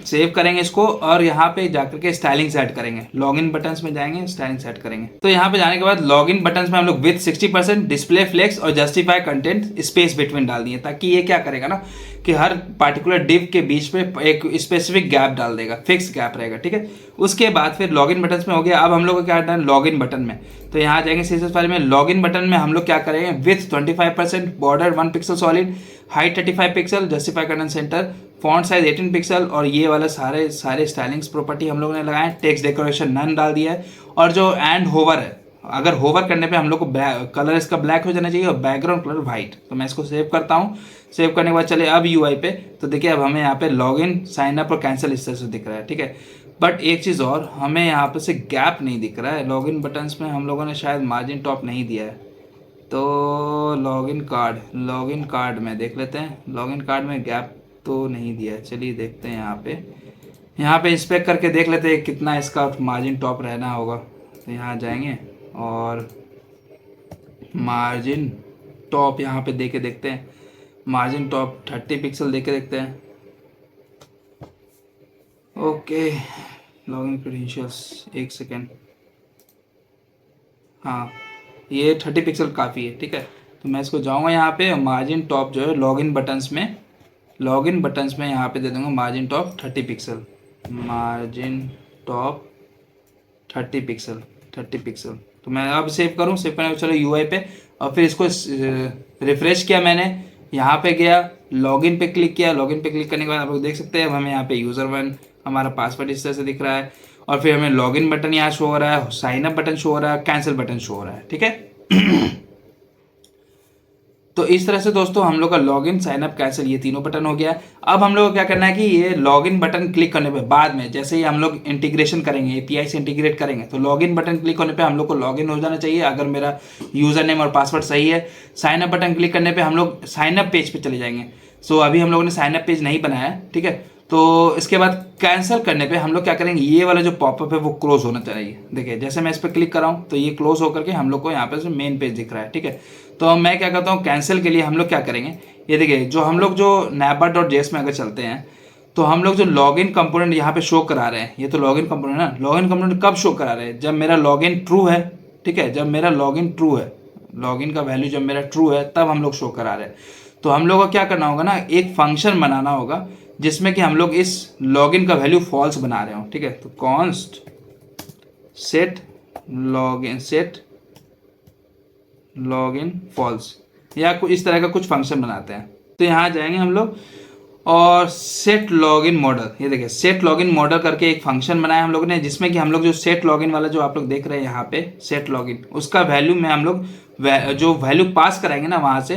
सेव करेंगे इसको और यहाँ पे जाकर के स्टाइलिंग सेट करेंगे, लॉगिन बटन्स में जाएंगे, स्टाइलिंग सेट करेंगे। तो यहाँ पे जाने के बाद लॉगिन बटन्स में हम लोग विथ 60%, डिस्प्ले फ्लेक्स और जस्टिफाई कंटेंट स्पेस बिटवीन डाल दिए, ताकि ये क्या करेगा ना कि हर पार्टिकुलर डिव के बीच में एक स्पेसिफिक गैप डाल देगा, फिक्स गैप रहेगा। ठीक है, उसके बाद फिर लॉगिन बटन्स में हो गया। अब हम लोग को क्या करना है, लॉगिन बटन में, तो यहाँ जाएंगे CSS फाइल में, लॉगिन बटन में हम लोग क्या करेंगे, with 25%, border 1 pixel solid, height 35 pixel, justify content centre, font size 18 pixel और ये वाला सारे स्टाइलिंग्स प्रॉपर्टी हम लोग ने लगाए, टेक्स्ट डेकोरेशन नन डाल दिया है। और जो एंड होवर है, अगर होवर करने पे हम लोग को कलर इसका ब्लैक हो जाना चाहिए और बैकग्राउंड कलर वाइट। तो मैं इसको सेव करता हूँ। सेव करने के बाद चले अब यूआई पे, तो देखिए अब हमें यहाँ पे लॉगिन, साइन अप और कैंसिल इस तरह से दिख रहा है। ठीक है, बट एक चीज़ और, हमें यहाँ पे से गैप नहीं दिख रहा है। लॉगिन बटन्स में हम लोगों ने शायद मार्जिन टॉप नहीं दिया है, तो लॉगिन कार्ड में देख लेते हैं, लॉगिन कार्ड में गैप तो नहीं दिया है। चलिए देखते हैं यहाँ पे इंस्पेक्ट करके देख लेते हैं कितना इसका मार्जिन टॉप रहना होगा। तो यहाँ जाएंगे और मार्जिन टॉप यहाँ पे दे के देखते हैं, मार्जिन टॉप 30 पिक्सल दे के देखते हैं। ओके, लॉगिन क्रेडेंशियल्स, एक सेकेंड, हाँ ये 30 पिक्सल काफ़ी है। ठीक है, तो मैं इसको जाऊँगा यहाँ पे, मार्जिन टॉप जो है लॉगिन बटन्स में यहाँ पे दे दूँगा margin top 30 pixel, margin top 30 pixel. तो मैं अब सेव करूँ, सेव करने चलो यूआई पे और फिर इसको रिफ्रेश किया मैंने, यहाँ पे गया, लॉगिन पे क्लिक किया, लॉगिन पे क्लिक करने के बाद आप लोग देख सकते हैं हमें यहाँ पे यूज़र 1 हमारा पासवर्ड इस तरह से दिख रहा है और फिर हमें लॉगिन बटन यहाँ शो हो रहा है, साइन अप बटन शो हो रहा है, कैंसिल बटन शो हो रहा है। ठीक है तो इस तरह से दोस्तों हम लोग का लॉगिन, साइन अप, कैंसिल ये तीनों बटन हो गया। अब हम लोग को क्या करना है कि ये लॉगिन बटन क्लिक करने पे बाद में जैसे ही हम लोग इंटीग्रेशन करेंगे, एपीआई से इंटीग्रेट करेंगे, तो लॉगिन बटन क्लिक होने पे हम लोग को लॉगिन हो जाना चाहिए अगर मेरा यूज़र नेम और पासवर्ड सही है। साइन अप बटन क्लिक करने पे हम लोग साइन अप पेज पे चले जाएंगे। सो अभी हम लोगों ने साइन अप पेज नहीं बनाया है। ठीक है, तो इसके बाद कैंसिल करने पे हम लोग क्या करेंगे, ये वाला जो पॉपअप है वो क्लोज होना चाहिए। देखिए जैसे मैं इस पर क्लिक कर रहा हूँ तो ये क्लोज होकर के हम लोग को यहाँ पे से मेन पेज दिख रहा है। ठीक है, तो मैं क्या करता हूँ, कैंसिल के लिए हम लोग क्या करेंगे, ये देखिए जो हम लोग जो navbar.js में अगर चलते हैं तो हम लोग जो लॉगिन कंपोनेंट यहाँ पे शो करा रहे हैं, ये तो लॉगिन कंपोनेंट है ना, लॉगिन कंपोनेंट कब शो करा रहे हैं, जब मेरा लॉगिन ट्रू है। ठीक है, जब मेरा लॉगिन ट्रू है, लॉगिन का वैल्यू जब मेरा ट्रू है तब हम लोग शो करा रहे हैं। तो हम लोग को क्या करना होगा ना, एक फंक्शन बनाना होगा जिसमें कि हम लोग इस लॉगिन का वैल्यू फॉल्स बना रहे हो, ठीक है। तो कॉन्स्ट सेट लॉगिन फॉल्स या कुछ इस तरह का कुछ फंक्शन बनाते हैं। तो यहाँ जाएंगे हम लोग और सेट लॉगिन मॉडल, ये देखिए सेट लॉगिन मॉडल करके एक फंक्शन बनाया हम लोगों ने, जिसमें कि हम लोग जो सेट लॉगिन वाला जो आप लोग देख रहे हैं यहाँ पे सेट लॉगिन, उसका वैल्यू में हम लोग जो वैल्यू पास कराएंगे ना वहाँ से,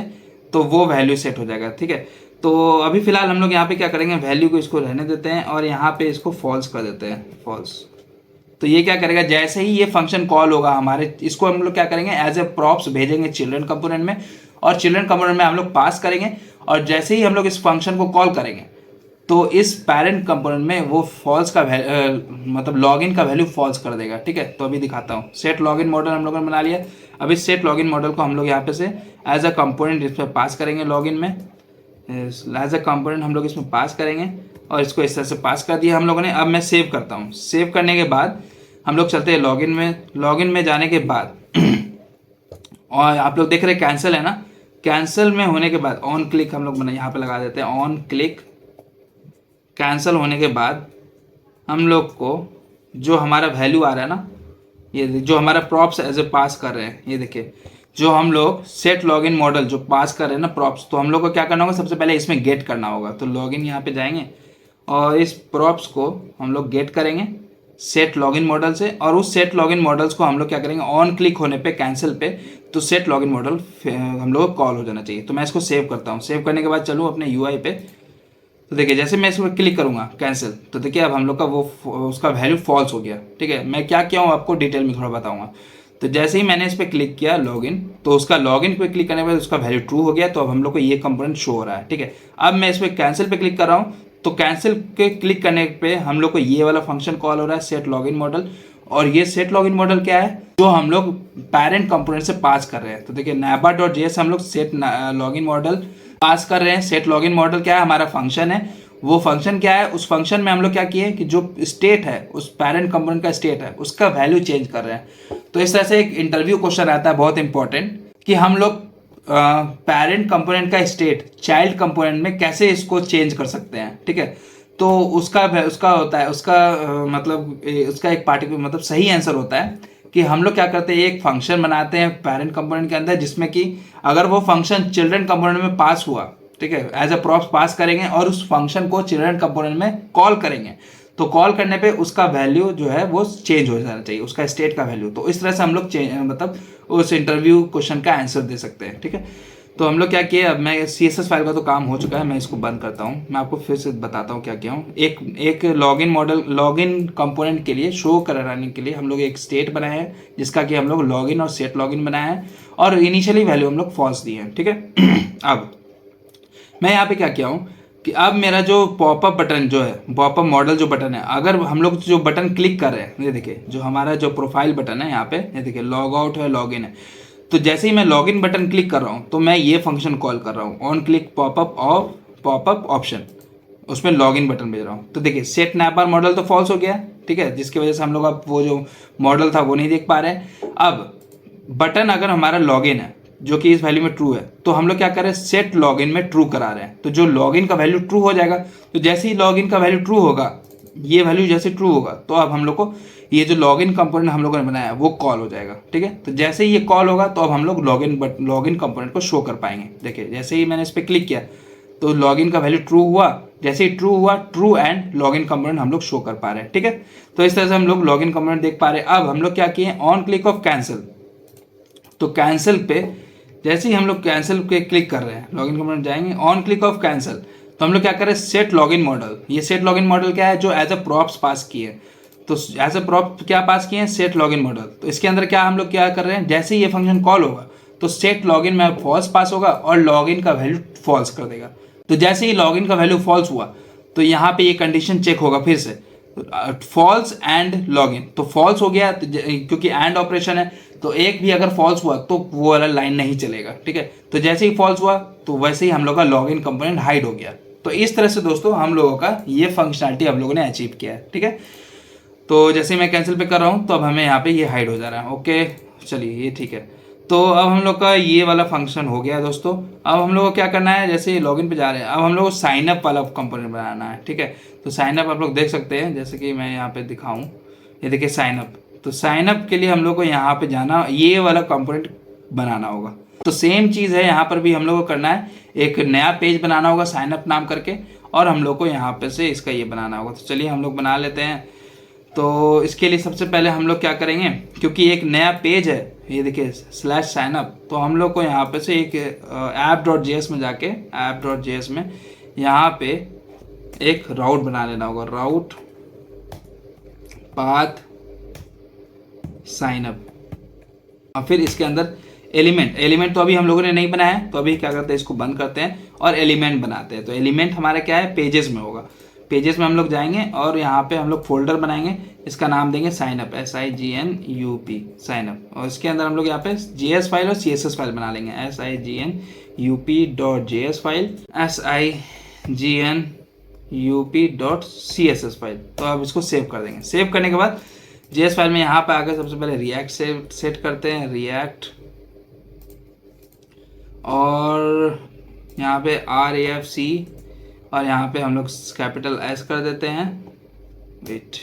तो वो वैल्यू सेट हो जाएगा, ठीक है। तो अभी फिलहाल हम लोग यहाँ पे क्या करेंगे, वैल्यू को इसको रहने देते हैं और यहाँ पे इसको फॉल्स कर देते हैं, फॉल्स। तो ये क्या करेगा, जैसे ही ये फंक्शन कॉल होगा हमारे, इसको हम लोग क्या करेंगे एज ए प्रॉप्स भेजेंगे चिल्ड्रन कंपोनेंट में, और चिल्ड्रन कंपोनेंट में हम लोग पास करेंगे, और जैसे ही हम लोग इस फंक्शन को कॉल करेंगे तो इस पेरेंट कंपोनेंट में वो फॉल्स का मतलब लॉगिन का वैल्यू फॉल्स कर देगा, ठीक है। तो अभी दिखाता हूँ, सेट लॉगिन मॉडल हम लोगों ने बना लिया। अब इस सेट लॉगिन मॉडल को हम लोग यहाँ पे से एज अ कंपोनेंट इस पर पास करेंगे, लॉगिन में एज अ कंपोनेंट हम लोग इसमें पास करेंगे, और इसको इस तरह से पास कर दिया हम लोगों ने। अब मैं सेव करता हूँ, सेव करने के बाद हम लोग चलते हैं लॉगिन में। लॉगिन में जाने के बाद और आप लोग देख रहे हैं कैंसिल है ना, कैंसिल में होने के बाद ऑन क्लिक हम लोग बना यहाँ पे लगा देते हैं, ऑन क्लिक। कैंसिल होने के बाद हम लोग को जो हमारा वैल्यू आ रहा है ना, ये जो हमारा प्रॉप्स एज ए पास कर रहे हैं, ये देखिए जो हम लोग सेट लॉगिन मॉडल जो पास कर रहे हैं ना प्रॉप्स, तो हम लोग को क्या करना होगा, सबसे पहले इसमें गेट करना होगा। तो लॉगिन यहाँ पे जाएंगे और इस प्रॉप्स को हम लोग गेट करेंगे सेट लॉगिन मॉडल से, और उस सेट लॉगिन मॉडल्स को हम लोग क्या करेंगे, ऑन क्लिक होने पे कैंसिल पे तो सेट लॉगिन मॉडल हम लोग को कॉल हो जाना चाहिए। तो मैं इसको सेव करता हूँ, सेव करने के बाद चलूँ अपने यूआई पे। तो देखिए जैसे मैं इस पर क्लिक करूँगा कैंसिल, तो देखिए अब हम लोग का वो उसका वैल्यू फॉल्स हो गया, ठीक है। मैं क्या किया हूँ आपको डिटेल में थोड़ा बताऊँगा। तो जैसे ही मैंने इस पर क्लिक किया लॉगिन, तो उसका लॉगिन पे क्लिक करने के बाद उसका वैल्यू ट्रू हो गया, तो अब हम लोग को ये कंपोनेंट शो हो रहा है, ठीक है। अब मैं इस पर कैंसिल पे क्लिक कर रहा हूँ, तो कैंसिल के क्लिक करने पे हम लोग को ये वाला फंक्शन कॉल हो रहा है सेट लॉगिन मॉडल। और ये सेट लॉगिन मॉडल क्या है, जो हम लोग पेरेंट कंपोनेंट से पास कर रहे हैं। तो देखिए naba.js हम लोग सेट लॉगिन मॉडल पास कर रहे हैं। सेट लॉगिन मॉडल क्या है, हमारा फंक्शन है। वो फंक्शन क्या है, उस फंक्शन में हम लोग क्या किए कि जो स्टेट है, उस पेरेंट कंपोनेंट का स्टेट है, उसका वैल्यू चेंज कर रहे हैं। तो इस तरह से एक इंटरव्यू क्वेश्चन आता है बहुत इंपॉर्टेंट, कि हम लोग पेरेंट कंपोनेंट का स्टेट चाइल्ड कंपोनेंट में कैसे इसको चेंज कर सकते हैं, ठीक है। तो उसका होता है उसका मतलब उसका एक पार्टिकुलर मतलब सही आंसर होता है कि हम लोग क्या करते हैं, एक फंक्शन बनाते हैं पेरेंट कंपोनेंट के अंदर, जिसमें कि अगर वो फंक्शन चिल्ड्रन कंपोनेंट में पास हुआ, ठीक है, एज अ प्रॉप्स पास करेंगे और उस फंक्शन को चिल्ड्रन कंपोनेंट में कॉल करेंगे, तो कॉल करने पे उसका वैल्यू जो है वो चेंज हो जाना चाहिए, उसका स्टेट का वैल्यू। तो इस तरह से हम लोग मतलब उस इंटरव्यू क्वेश्चन का आंसर दे सकते हैं, ठीक है। तो हम लोग क्या किए, अब मैं CSS फाइल का तो काम हो चुका है, मैं इसको बंद करता हूँ। मैं आपको फिर से बताता हूँ क्या किया हूँ। एक लॉगिन मॉडल लॉगिन कंपोनेंट के लिए शो कराने के लिए हम लोग एक स्टेट बनाया है, जिसका कि हम लोग लॉगिन और सेट लॉगिन बनाया है, और इनिशियली वैल्यू हम लोग फॉल्स दिए हैं, ठीक है। अब मैं यहाँ पे क्या किया हूँ कि अब मेरा जो पॉपअप बटन जो है, पॉपअप मॉडल जो बटन है, अगर हम लोग जो बटन क्लिक कर रहे हैं, ये देखिए जो हमारा जो प्रोफाइल बटन है यहाँ पे, ये देखिए लॉग आउट है, लॉगिन है। तो जैसे ही मैं लॉगिन बटन क्लिक कर रहा हूँ, तो मैं ये फंक्शन कॉल कर रहा हूँ, ऑन क्लिक पॉपअप ऑप्शन, उसमें लॉगिन बटन भेज रहा हूँ। तो देखिए सेट नैपर मॉडल तो फॉल्स हो गया, ठीक है, जिसकी वजह से हम लोग अब वो जो मॉडल था वो नहीं देख पा रहे। अब बटन अगर हमारा लॉगिन है जो कि इस वैल्यू में ट्रू है, तो हम लोग क्या कर रहे हैं, सेट लॉगिन में ट्रू करा रहे हैं। तो जो लॉगिन का वैल्यू ट्रू हो जाएगा, तो जैसे ही लॉगिन का वैल्यू ट्रू होगा, ये वैल्यू जैसे ट्रू होगा, तो अब हम लोग को ये जो लॉगिन कंपोनेंट हम लोगों ने बनाया है वो कॉल हो जाएगा, ठीक है। तो जैसे ही ये कॉल होगा, तो अब हम लोग लॉगिन कंपोनेंट को शो कर पाएंगे। देखिए जैसे ही मैंने इस पर क्लिक किया, तो लॉगिन का वैल्यू ट्रू हुआ, जैसे ही ट्रू हुआ, ट्रू एंड लॉगिन कंपोनेंट हम लोग शो कर पा रहे हैं, ठीक है। तो इस तरह से हम लोग लॉगिन कंपोनेंट देख पा रहे हैं। अब हम लोग क्या किए, ऑन क्लिक ऑफ कैंसिल, तो कैंसिल पे जैसे ही हम लोग कैंसिल पे क्लिक कर रहे हैं, लॉगिन कंपोनेंट जाएंगे, ऑन क्लिक ऑफ कैंसिल, तो हम लोग क्या कर रहे हैं, सेट लॉगिन मॉडल। ये सेट लॉगिन मॉडल क्या है, जो एज अ प्रॉप्स पास किए। तो एज अ प्रॉप क्या पास किए हैं, सेट लॉगिन मॉडल। तो इसके अंदर क्या हम लोग क्या कर रहे हैं, जैसे ही ये फंक्शन कॉल होगा, तो सेट लॉगिन में फॉल्स पास होगा और लॉगिन का वैल्यू फॉल्स कर देगा। तो जैसे ही लॉगिन का वैल्यू फॉल्स हुआ, तो यहाँ पे ये कंडीशन चेक होगा फिर से, फॉल्स एंड लॉगिन। तो फॉल्स हो गया क्योंकि एंड ऑपरेशन है, तो एक भी अगर फॉल्स हुआ तो वो वाला लाइन नहीं चलेगा, ठीक है। तो जैसे ही फॉल्स हुआ, तो वैसे ही हम लोग का लॉगिन कंपोनेंट हाइड हो गया। तो इस तरह से दोस्तों हम लोगों का ये फंक्शनलिटी हम लोगों ने अचीव किया है, ठीक है। तो जैसे मैं कैंसिल पे कर रहा हूँ, तो अब हमें यहाँ पे ये हाइड हो जा रहा है। ओके चलिए ये ठीक है। तो अब हम लोग का ये वाला फंक्शन हो गया दोस्तों। अब हम लोग को क्या करना है, जैसे लॉगिन पे जा रहे हैं, अब हम लोग को साइन अप वाला कंपोनेंट बनाना है, ठीक है। तो साइन अप आप लोग देख सकते हैं, जैसे कि मैं यहाँ पे दिखाऊं, ये देखिए साइन अप। तो साइन अप के लिए हम लोग को यहाँ पे जाना, ये वाला कंपोनेंट बनाना होगा। तो सेम चीज़ है यहाँ पर भी हम लोग को करना है, एक नया पेज बनाना होगा साइन अप नाम करके, और हम लोग को यहाँ पे से इसका ये बनाना होगा। तो चलिए हम लोग बना लेते हैं। तो इसके लिए सबसे पहले हम लोग क्या करेंगे, क्योंकि एक नया पेज है, ये देखिए /sign up, तो हम लोग को यहाँ पे से एक app.js में जाके app.js में यहाँ पे एक राउट बना लेना होगा, राउट पाथ साइन अप। और फिर इसके अंदर एलिमेंट तो अभी हम लोगों ने नहीं बनाया है, तो अभी क्या करते हैं, इसको बंद करते हैं और एलिमेंट बनाते हैं। तो एलिमेंट हमारा क्या है, पेजेस में होगा। पेजेस में हम लोग जाएंगे और यहाँ पे हम लोग फोल्डर बनाएंगे, इसका नाम देंगे sign up, SIGNUP sign up. और इसके अंदर हम लोग यहाँ पे JS फाइल और CSS फाइल बना लेंगे, SIGNUP.js फाइल, SIGNUP.CSS फाइल। तो अब इसको सेव कर देंगे। सेव करने के बाद JS फाइल में यहाँ पे आकर सबसे पहले रिएक्ट सेट करते हैं, रिएक्ट, और यहाँ पे RAFC, और यहाँ पे हम लोग कैपिटल S कर देते हैं, वेट,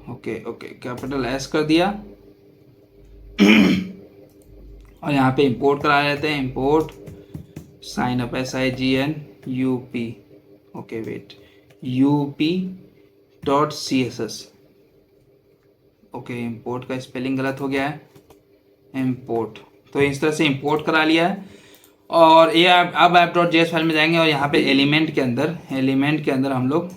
ओके कैपिटल S कर दिया। और यहाँ पे इंपोर्ट करा लेते हैं, import sign up, SIGNUP, okay wait, UP.CSS, okay import का स्पेलिंग गलत हो गया है, इंपोर्ट। तो इस तरह से इंपोर्ट करा लिया है। और ये अब app.js फाइल में जाएंगे और यहाँ पे एलिमेंट के अंदर हम लोग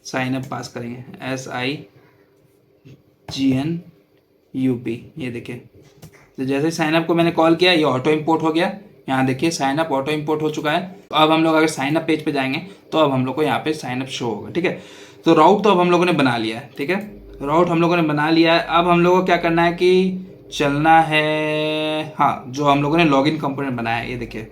साइन अप पास करेंगे, SIGNUP, ये देखिए। तो जैसे साइन अप को मैंने कॉल किया, ये ऑटो इंपोर्ट हो गया। यहाँ देखिए साइन अप ऑटो इंपोर्ट हो चुका है। तो अब हम लोग अगर साइन अप पेज पे जाएंगे तो अब हम लोग को यहाँ पे साइन अप शो होगा, ठीक है। तो राउट तो अब हम लोगों ने बना लिया है, ठीक है, राउट हम लोगों ने बना लिया है। अब हम लोगों को क्या करना है कि चलना है, हाँ, जो हम लोगों ने लॉगिन कंपोनेंट बनाया है, ये देखिए।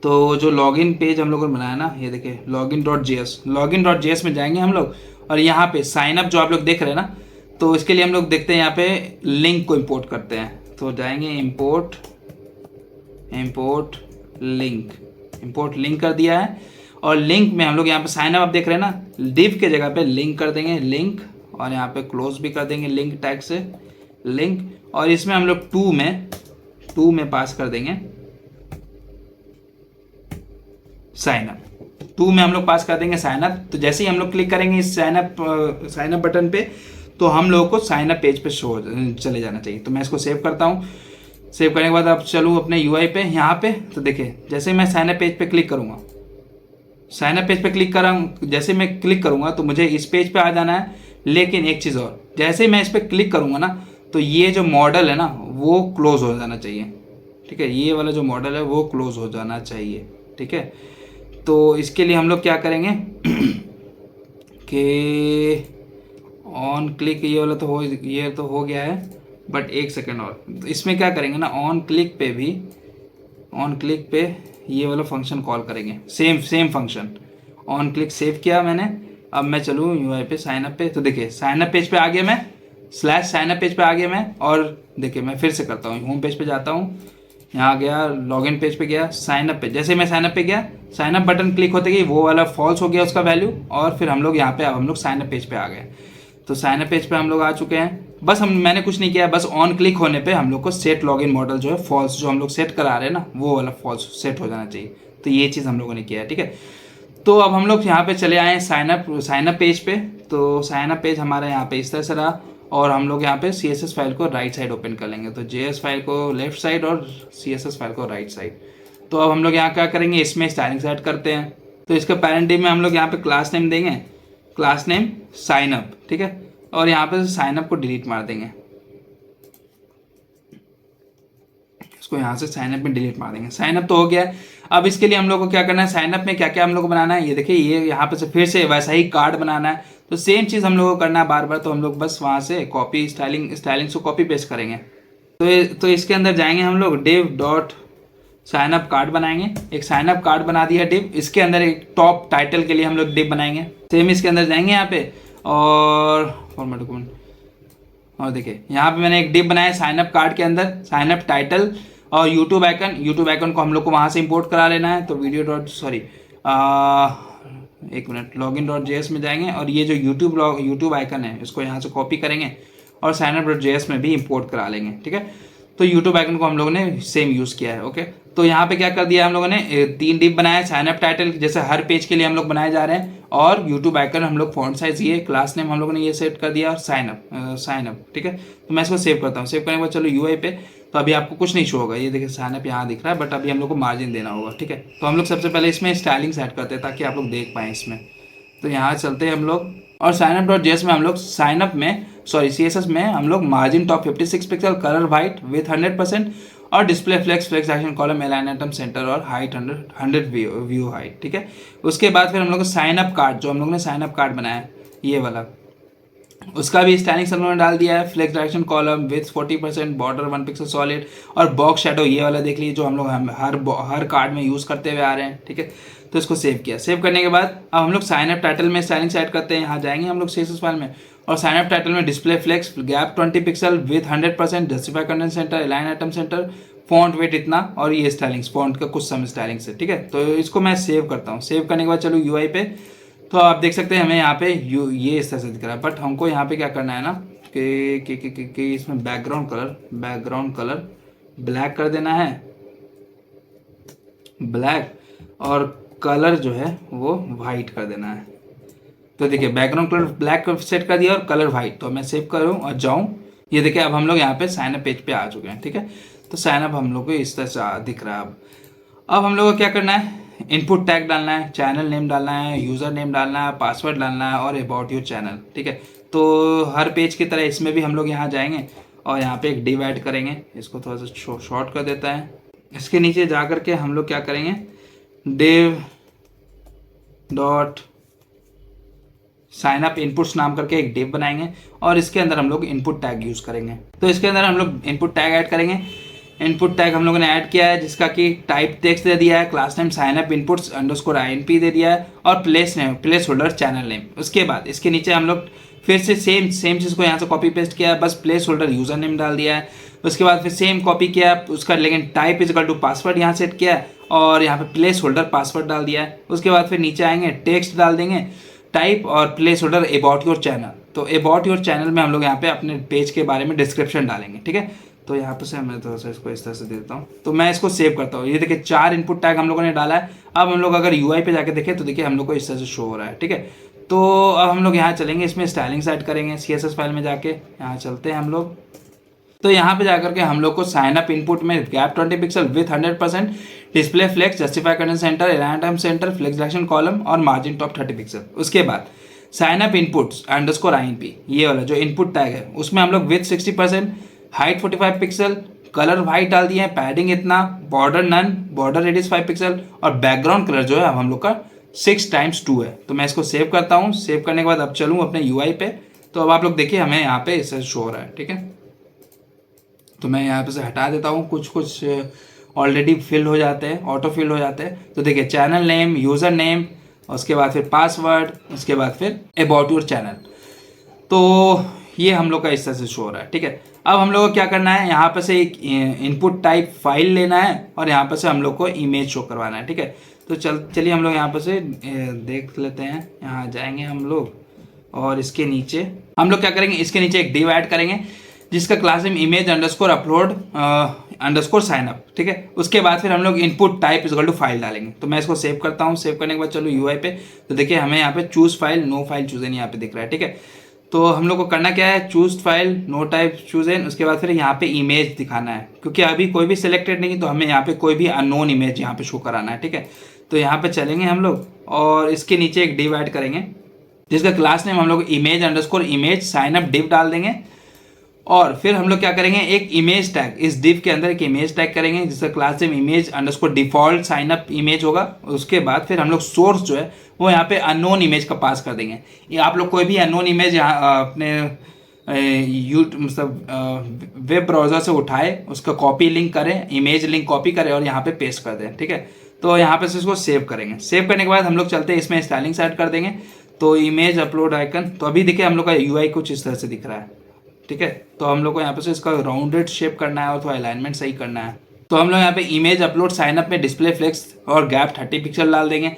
तो जो लॉगिन पेज हम लोगों ने बनाया ना, ये देखिए login.js में जाएंगे हम लोग, और यहाँ पे साइन अप जो आप लोग देख रहे हैं ना, तो इसके लिए हम लोग देखते हैं यहाँ पे लिंक को इंपोर्ट करते हैं। तो जाएंगे इंपोर्ट लिंक कर दिया है। और लिंक में हम लोग यहाँ पे साइन अप आप देख रहे हैं ना, डिव के जगह पे लिंक कर देंगे, लिंक, और यहाँ पे क्लोज भी कर देंगे लिंक टैग से, लिंक। और इसमें हम लोग टू में पास कर देंगे साइन अप, टू में हम लोग पास कर देंगे साइन अप। तो जैसे ही हम लोग क्लिक करेंगे इस साइन अप बटन पे, तो हम लोगों को साइन अप पेज पे चले जाना चाहिए। तो मैं इसको सेव करता हूँ। सेव करने के बाद अब चलूँ अपने UI पे, यहाँ पे। तो देखिए जैसे मैं साइन अप पेज पे क्लिक करूँगा, जैसे मैं क्लिक करूँगा तो मुझे इस पेज पे आ जाना है। लेकिन एक चीज़ और, जैसे मैं इस पर क्लिक करूँगा ना, तो ये जो मॉडल है ना वो क्लोज हो जाना चाहिए, ठीक है। ये वाला जो मॉडल है वो क्लोज हो जाना चाहिए, ठीक है। तो इसके लिए हम लोग क्या करेंगे कि ऑन क्लिक, ये वाला तो हो गया है, बट एक सेकेंड और। तो इसमें क्या करेंगे ना, ऑन क्लिक पे ये वाला फंक्शन कॉल करेंगे, same function. On click save किया मैंने। अब मैं चलूँ UI पे, साइन अप पे। तो देखिए साइन अप पेज पे आ गया मैं, /sign up पेज पे आ गया मैं। और देखिए मैं फिर से करता हूँ, होम पेज पे जाता हूँ, यहाँ गया, लॉगिन पेज पे गया, साइन अप पे। जैसे मैं साइन अप पे गया, साइन अप बटन क्लिक होते ही वो वाला फॉल्स हो गया उसका वैल्यू, और फिर हम लोग यहाँ पे, अब हम लोग साइन अप पेज पे आ गए। तो साइन अप पेज पे हम लोग आ चुके हैं। बस मैंने कुछ नहीं किया, बस ऑन क्लिक होने पे हम लोग को सेट लॉगिन मॉडल जो है फॉल्स, जो हम लोग सेट करा रहे हैं ना, वो वाला फॉल्स सेट हो जाना चाहिए। तो ये चीज़ हम लोगों ने किया है, ठीक है। तो अब हम लोग यहाँ पे चले आए साइन अप पेज पे। तो साइन अप पेज हमारा यहाँ पे इस तरह से रहा, और हम लोग यहाँ पे CSS फाइल को राइट साइड ओपन कर लेंगे। तो JS फाइल को लेफ्ट साइड और CSS फाइल को राइट साइड। तो अब हम लोग यहाँ क्या करेंगे, इसमें स्टाइलिंग सेट करते हैं। तो इसका पैरेंट डिव में हम लोग यहाँ पे क्लास नेम देंगे, क्लास नेम साइन अप, ठीक है। और यहाँ पे साइन अप को डिलीट मार देंगे, इसको यहाँ से साइन अप में डिलीट मार देंगे। साइन अप तो हो गया है। अब इसके लिए हम लोग को क्या करना है, साइन अप में क्या क्या हम लोग को बनाना है, ये देखिए, ये यहाँ पे से फिर से वैसा ही कार्ड बनाना है। तो सेम चीज़ हम लोग को करना है बार बार। तो हम लोग बस वहाँ से कॉपी स्टाइलिंग को कॉपी पेस्ट करेंगे। तो इसके अंदर जाएंगे हम लोग, div.sign up कार्ड बनाएंगे। एक साइन अप कार्ड बना दिया डिव। इसके अंदर एक टॉप टाइटल के लिए हम लोग डिव बनाएंगे। सेम इसके अंदर जाएंगे यहाँ पे, और फॉर्मेट डॉक्यूमेंट। और देखिए यहाँ पे मैंने एक डिप बनाया साइन अप कार्ड के अंदर, साइन अप टाइटल और यूट्यूब आइकन। यूट्यूब आइकन को हम लोग को वहाँ से इंपोर्ट करा लेना है। तो वीडियो डॉट सॉरी एक मिनट, लॉगिन डॉट जेएस में जाएंगे और ये जो यूट्यूब आइकन है इसको यहाँ से कॉपी करेंगे और साइन अप डॉट जेएस में भी इंपोर्ट करा लेंगे। ठीक है, तो यूट्यूब आइकन को हम लोगों ने सेम यूज़ किया है। ओके, तो यहाँ पे क्या कर दिया हम लोगों ने, 3 डिप बनाया, साइन अप टाइटल जैसे हर पेज के लिए हम लोग बनाए जा रहे हैं, और यूट्यूब आइकन हम लोग फॉन्ट साइज ये, क्लास नेम हम लोगों ने ये सेट कर दिया, और साइन अप। ठीक है, तो मैं इसको सेव करता हूँ। सेव करने के बाद चलो यूआई पे, तो अभी आपको कुछ नहीं शो होगा, ये देखिए साइन अप यहाँ दिख रहा है, बट अभी हम लोग को मार्जिन देना होगा। ठीक है, तो हम लोग सबसे पहले इसमें स्टाइलिंग सेट करते हैं ताकि आप लोग देख पाएँ इसमें। तो यहाँ चलते हैं हम लोग, और साइन अप डॉट जेएस में हम लोग साइन अप में CSS में हम लोग margin top 56 pixel, colour white width 100%, और display flex action column, align item centre, और हाइट 100 व्यू हाइट। ठीक है, उसके बाद फिर हम लोग को साइन अप कार्ड, जो हम लोग ने साइन अप कार्ड बनाया है ये वाला, उसका भी स्टाइलिंग सब लोगों ने डाल दिया है। Flex direction column width 40%, border 1 pixel solid, और बॉक्स शेडो ये वाला देख लीजिए जो हम लोग हर कार्ड में यूज़ करते हुए आ रहे हैं। ठीक है, तो इसको सेव किया। सेव करने के बाद अब हम लोग साइन अप टाइटल में स्टाइलिंग सेट करते हैं। यहाँ जाएंगे हम लोग CSS फाइल में, और साइन अप टाइटल में display flex gap 20 pixel width 100%, justify content centre, align item centre, font weight इतना, और ये स्टाइलिंग्स फॉन्ट का कुछ सम स्टाइलिंग से। ठीक है, तो इसको मैं सेव करता हूँ। सेव करने के बाद चलो यूआई पे, तो आप देख सकते हैं हमें यहाँ पे ये इस तरह से दिख रहा है, बट हमको यहाँ पे क्या करना है ना कि इसमें बैकग्राउंड कलर ब्लैक कर देना है, ब्लैक, और कलर जो है वो वाइट कर देना है। तो देखिए बैकग्राउंड कलर ब्लैक सेट कर दिया और कलर वाइट। तो मैं सेव करूँ और जाऊँ, ये देखिए अब हम लोग यहाँ पे साइन अप पेज पे आ चुके हैं। ठीक है, तो साइन अप हम लोग को इस तरह से दिख रहा है। अब हम लोग को क्या करना है, इनपुट टैग डालना है, चैनल नेम डालना है, यूज़र नेम डालना है, पासवर्ड डालना है, और अबाउट योर चैनल। ठीक है, तो हर पेज की तरह इसमें भी हम लोग यहाँ जाएंगे और यहाँ पे एक डिव ऐड करेंगे। इसको थोड़ा सा शॉर्ट कर देता है। इसके नीचे जा करके हम लोग क्या करेंगे, div dot sign up inputs नाम करके एक डिव बनाएंगे, और इसके अंदर हम लोग इनपुट टैग यूज़ करेंगे। तो इसके अंदर हम लोग इनपुट टैग ऐड करेंगे। इनपुट टैग हम लोगों ने ऐड किया है जिसका कि टाइप टेक्स्ट दे दिया है, class name sign up inputs underscore INP दे दिया है, और प्लेस होल्डर चैनल नेम। उसके बाद इसके नीचे हम लोग फिर से सेम चीज़ को यहाँ से कॉपी पेस्ट किया है, बस प्लेस होल्डर यूज़र नेम डाल दिया है। उसके बाद फिर सेम कॉपी किया उसका, लेकिन टाइप इजकल टू पासवर्ड यहाँ सेट किया है, और यहाँ पे प्लेस होल्डर पासवर्ड डाल दिया है। उसके बाद फिर नीचे आएंगे, टेक्स्ट डाल देंगे, टाइप और place holder about your channel. तो अबाउट योर चैनल में हम लोग यहाँ पे अपने पेज के बारे में डिस्क्रिप्शन डालेंगे। ठीक है, तो यहाँ पे से मैं थोड़ा सा इसको इस तरह से दे देता हूँ। तो मैं इसको सेव करता हूँ। ये देखिए 4 इनपुट टैग हम लोगों ने डाला है। अब हम लोग अगर UI पे जाके देखें तो देखिए हम लोग को इस तरह से शो हो रहा है। ठीक है, तो अब हम लोग यहाँ चलेंगे, इसमें स्टाइलिंग सेट करेंगे। CSS फाइल में जाके यहाँ चलते हैं हम लोग। तो यहाँ पे जाकर के हम लोग को साइन अप इनपुट में gap 20 pixel width 100%, display flex, justify content centre, align item centre, flex direction column, और मार्जिन टॉप 30 पिक्सल। उसके बाद sign up inputs underscore INP, ये वाला जो इनपुट टैग है उसमें हम लोग width 60%, height 45 pixel, colour white डाल दिए हैं, पैडिंग इतना, border none, border radius 5 pixel, और बैकग्राउंड कलर जो है अब हम लोग का 6x2 है। तो मैं इसको सेव करता हूँ। सेव करने के बाद अब चलूँ अपने UI पे, तो अब आप लोग देखिए हमें यहाँ पे इससे शो हो रहा है। ठीक है, तो मैं यहाँ पे से हटा देता हूँ, कुछ ऑलरेडी फिल हो जाते हैं, ऑटो फिल हो जाते हैं। तो देखिए चैनल नेम, यूज़र नेम, उसके बाद फिर पासवर्ड, उसके बाद फिर अबाउट योर चैनल। तो ये हम लोग का इस तरह से शो हो रहा है। ठीक है, अब हम लोग को क्या करना है, यहाँ पर से एक इनपुट टाइप फाइल लेना है, और यहाँ पर से हम लोग को इमेज शो करवाना है। ठीक है, तो चलिए हम लोग यहाँ पर से देख लेते हैं। यहाँ जाएंगे हम लोग, और इसके नीचे हम लोग क्या करेंगे, इसके नीचे एक डिव ऐड करेंगे जिसका class name image underscore upload underscore sign up. ठीक है, उसके बाद फिर हम लोग input type equal to file डालेंगे। तो मैं इसको सेव करता हूँ। सेव करने के बाद चलो UI पे, तो देखिए हमें यहाँ पे choose file no file chosen यहाँ पे दिख रहा है। ठीक है, तो हम लोग को करना क्या है, choose file no type chosen, उसके बाद फिर यहाँ पे इमेज दिखाना है, क्योंकि अभी कोई भी सिलेक्टेड नहीं, तो हमें यहाँ पे कोई भी अननोन इमेज यहाँ पे शो कराना है। ठीक है, तो यहाँ पे चलेंगे हम लोग, और इसके नीचे एक डिव ऐड करेंगे जिसका क्लास नेम हम लोग image underscore image sign up div डाल देंगे, और फिर हम लोग क्या करेंगे, एक इमेज टैग, इस डिव के अंदर एक इमेज टैग करेंगे जिसका class name image underscore default sign up image होगा। उसके बाद फिर हम लोग सोर्स जो है वो यहाँ पे अननोन इमेज का पास कर देंगे। ये आप लोग कोई भी अननोन इमेज यहाँ अपने मतलब वेब ब्राउज़र से उठाए, उसका कॉपी लिंक करें, इमेज लिंक कॉपी करें और यहाँ पे पेस्ट कर दें। ठीक है, तो यहाँ पे से इसको सेव करेंगे। सेव करने के बाद हम लोग चलते हैं इसमें स्टाइलिंग सेट कर देंगे। तो इमेज अपलोड आइकन, तो अभी देखिए हम लोग का यूआई कुछ इस तरह से दिख रहा है, ठीक है। तो हम लोग को यहाँ पे से इसका राउंडेड शेप करना है और थोड़ा अलाइनमेंट सही करना है। तो हम लोग यहाँ पे इमेज अपलोड साइन अप में डिस्प्ले फ्लेक्स और गैप 30 पिक्सल डाल देंगे।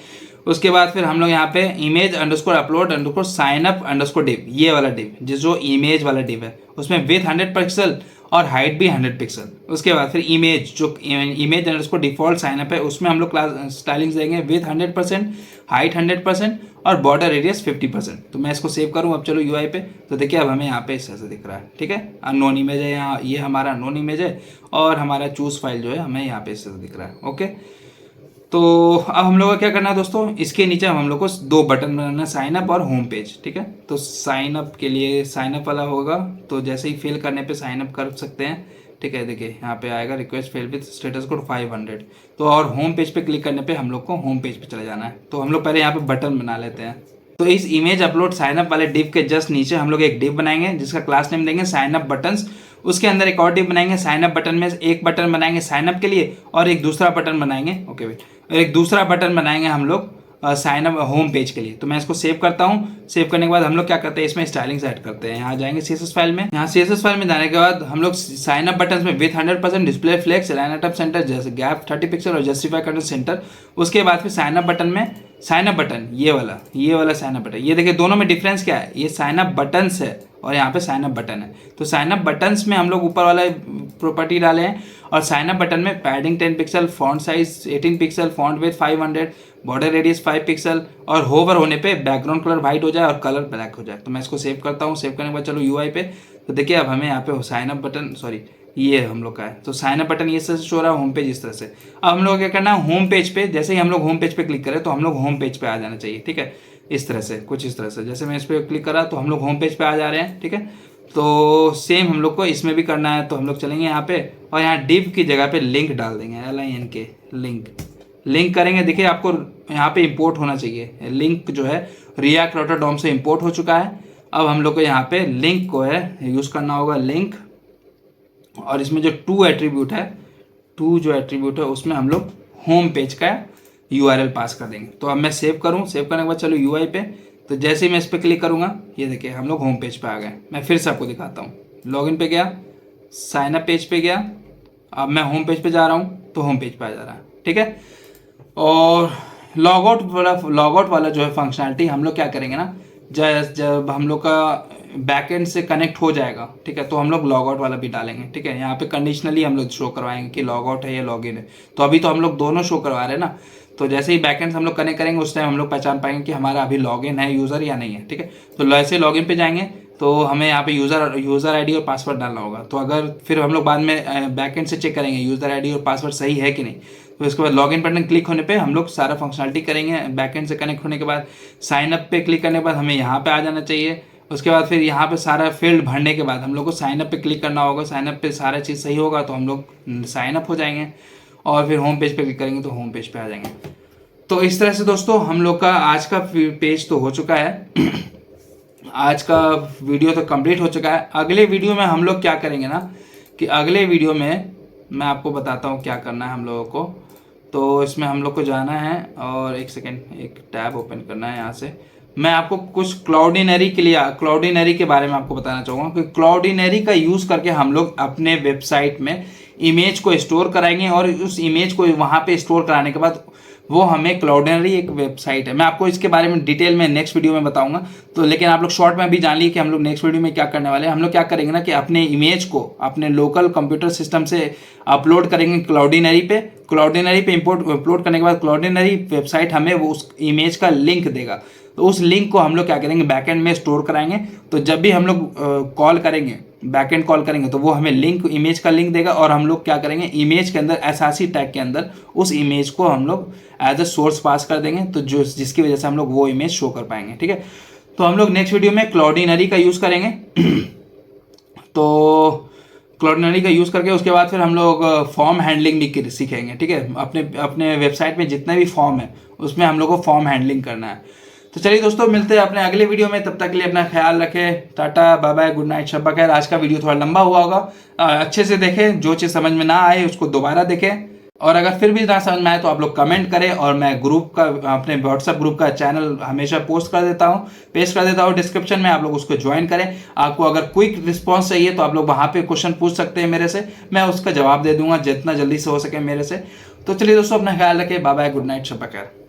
उसके बाद फिर हम लोग यहाँ पे image underscore upload underscore sign up underscore div, ये वाला डिव जो इमेज वाला डिव है उसमें विथ 100 पिक्सल और हाइट भी 100 पिक्सल। उसके बाद फिर इमेज जो image underscore default sign up है उसमें हम लोग क्लास स्टाइलिंग्स देंगे विथ 100%, हाइट 100% और बॉर्डर रेडियस 50%। तो मैं इसको सेव करूँ अब चलो यूआई पे। तो देखिए अब हमें यहाँ पे इस तरह से दिख रहा है, ठीक है। अननोन इमेज है यहाँ, ये हमारा अननोन इमेज है और हमारा चूज फाइल जो है हमें यहाँ पे इस तरह से दिख रहा है, ओके। तो अब हम लोग को क्या करना है दोस्तों, इसके नीचे हम लोग को 2 बटन बनाना है, साइन अप और होम पेज, ठीक है। तो साइन अप के लिए साइन अप वाला होगा, तो जैसे ही फिल करने पे साइन अप कर सकते हैं, ठीक है। देखिए यहाँ पे आएगा request fail with status code 500। तो और होम पेज पे क्लिक करने पे हम लोग को होम पेज पे चले जाना है। तो हम लोग पहले यहाँ पे बटन बना लेते हैं। तो इस इमेज अपलोड साइन अप वाले डिव के जस्ट नीचे हम लोग एक डिव बनाएंगे जिसका क्लास नेम देंगे साइन अप बटन्स। उसके अंदर एक और डिव बनाएंगे साइन अप बटन में, एक बटन बनाएंगे साइन अप के लिए और एक दूसरा बटन बनाएंगे, ओके वेट, और एक दूसरा बटन बनाएंगे हम लोग साइन अप होम पेज के लिए। तो मैं इसको सेव करता हूँ। सेव करने के बाद हम लोग क्या करते हैं, इसमें स्टाइलिंग्स ऐड करते हैं। यहाँ जाएंगे सीएसएस फाइल में, यहाँ सीएसएस फाइल में जाने के बाद हम लोग साइन अप बटन में width 100% display flex, align up centre, जैसे गैप 30 पिक्सल और जस्टिफाई कंटेंट सेंटर। उसके बाद फिर साइन अप बटन में साइन अप बटन ये वाला साइन अप बटन, ये देखिए दोनों में डिफरेंस क्या है, ये साइन अप बटन्स है और यहाँ पे साइन अप बटन है। तो साइन अप बटन्स में हम लोग ऊपर वाला प्रॉपर्टी डाले हैं और साइन अप बटन में padding 10 pixel, font size 18 pixel, font weight 500, border radius 5 pixel और होवर होने पे बैकग्राउंड कलर व्हाइट हो जाए और कलर ब्लैक हो जाए। तो मैं इसको सेव करता हूँ। सेव करने के बाद चलो यूआई पे, तो देखिए अब हमें यहाँ पे साइन अप बटन, सॉरी ये हम लोग का है। तो साइन अप बटन इस तरह से शो रहा है, होम पेज इस तरह से। अब हम लोग क्या करना है, होम पेज पे जैसे ही हम लोग होम पेज पे क्लिक करें तो हम लोग होम पेज पे आ जाना चाहिए, ठीक है। इस तरह से, कुछ इस तरह से, जैसे मैं इस पर क्लिक करा तो हम लोग होम पेज पे आ जा रहे हैं, ठीक है। तो सेम हम लोग को इसमें भी करना है। तो हम लोग चलेंगे यहाँ पे और यहाँ डिव की जगह पे लिंक डाल देंगे, LINK लिंक करेंगे। देखिए आपको यहाँ पे इंपोर्ट होना चाहिए, लिंक जो है रिएक्ट रोटरडॉम से इंपोर्ट हो चुका है। अब हम लोग को यहाँ पे लिंक को है यूज़ करना होगा, लिंक, और इसमें जो टू एट्रीब्यूट है उसमें हम लोग होम पेज का URL पास कर देंगे। तो अब मैं सेव करूँ, सेव करने के बाद चलो यूआई पे, तो जैसे ही मैं इस पर क्लिक करूँगा ये देखिए हम लोग होम पेज पे आ गए। मैं फिर से आपको दिखाता हूँ, लॉगिन पे गया, साइन अप पेज पे गया, अब मैं होम पेज पे जा रहा हूँ तो होम पेज पे आ जा रहा है, ठीक है। और लॉग आउट वाला जो है फंक्शनैलिटी हम लोग क्या करेंगे ना, जब हम लोग का बैकएंड से कनेक्ट हो जाएगा, ठीक है, तो हम लोग लॉग आउट वाला भी डालेंगे, ठीक है। यहाँ पे कंडीशनली हम लोग शो करवाएंगे कि लॉग आउट है या लॉग इन है। तो अभी तो हम लोग दोनों शो करवा रहे हैं ना, तो जैसे ही बैकएंड से हम लोग कनेक्ट करेंगे उस टाइम हम लोग पहचान पाएंगे कि हमारा अभी लॉग इन है यूज़र या नहीं है, ठीक है। तो ऐसे लॉग इन पे जाएंगे तो हमें यहाँ पे यूज़र आईडी और पासवर्ड डालना होगा। तो अगर फिर हम लोग बाद में बैकएंड से चेक करेंगे यूज़र आईडी और पासवर्ड सही है कि नहीं। तो इसके बाद लॉगिन बटन क्लिक होने पे हम लोग सारा फंक्शनलिटी करेंगे। बैकएंड से कनेक्ट होने के बाद साइन अप पे क्लिक करने के बाद हमें यहाँ पे आ जाना चाहिए। उसके बाद फिर यहाँ पे सारा फील्ड भरने के बाद हम लोग को साइन अप पे क्लिक करना होगा। साइन अप पे सारा चीज़ सही होगा तो हम लोग साइन अप हो जाएंगे और फिर होम पेज पे क्लिक करेंगे तो होम पेज पे आ जाएंगे। तो इस तरह से दोस्तों हम लोग का आज का पेज तो हो चुका है आज का वीडियो तो कंप्लीट हो चुका है। अगले वीडियो में हम लोग क्या करेंगे ना कि अगले वीडियो में मैं आपको बताता हूँ क्या करना है हम लोगों को। तो इसमें हम लोग को जाना है और एक सेकेंड, एक टैब ओपन करना है। यहाँ से मैं आपको कुछ क्लाउडिनरी के बारे में आपको बताना चाहूँगा कि क्लाउडिनरी का यूज़ करके हम लोग अपने वेबसाइट में इमेज को स्टोर कराएंगे और उस इमेज को वहाँ पे स्टोर कराने के बाद वो हमें क्लाउडिनरी एक वेबसाइट है, मैं आपको इसके बारे में डिटेल में नेक्स्ट वीडियो में बताऊंगा। तो लेकिन आप लोग शॉर्ट में अभी जान लीजिए कि हम लोग नेक्स्ट वीडियो में क्या करने वाले हैं। हम लोग क्या करेंगे ना कि अपने इमेज को अपने लोकल कंप्यूटर सिस्टम से अपलोड करेंगे क्लाउडिनरी पे इंपोर्ट अपलोड करने के बाद क्लाउडिनरी वेबसाइट हमें वो उस इमेज का लिंक देगा। तो उस लिंक को हम लोग क्या करेंगे बैकएंड में स्टोर कराएंगे। तो जब भी हम लोग कॉल करेंगे, बैकएंड कॉल करेंगे तो वो हमें लिंक, इमेज का लिंक देगा और हम लोग क्या करेंगे इमेज के अंदर एसआरसी टैग के अंदर उस इमेज को हम लोग एज अ सोर्स पास कर देंगे। तो जिसकी वजह से हम लोग वो इमेज शो कर पाएंगे, ठीक है। तो हम लोग नेक्स्ट वीडियो में क्लाउडिनरी का यूज़ करेंगे तो क्लाउडिनरी का यूज़ करके उसके बाद फिर हम लोग फॉर्म हैंडलिंग भी सीखेंगे, ठीक है। अपने वेबसाइट में जितने भी फॉर्म है उसमें हम लोग को फॉर्म हैंडलिंग करना है। तो चलिए दोस्तों मिलते हैं अपने अगले वीडियो में, तब तक के लिए अपना ख्याल रखें। Tata bye bye, good night, शब्बा खैर। आज का वीडियो थोड़ा लंबा हुआ होगा, अच्छे से देखें, जो चीज़ समझ में ना आए उसको दोबारा देखें। और अगर फिर भी ना समझ में आए तो आप लोग कमेंट करें, और मैं ग्रुप का, अपने व्हाट्सएप ग्रुप का चैनल हमेशा पोस्ट कर देता हूँ, पेस्ट कर देता हूँ डिस्क्रिप्शन में, आप लोग उसको ज्वाइन करें। आपको अगर क्विक रिस्पॉन्स चाहिए तो आप लोग वहाँ पे क्वेश्चन पूछ सकते हैं मेरे से, मैं उसका जवाब दे दूंगा जितना जल्दी से हो सके मेरे से। तो चलिए दोस्तों, अपना ख्याल रखें, बाय बाय, गुड नाइट, शब ख़ैर।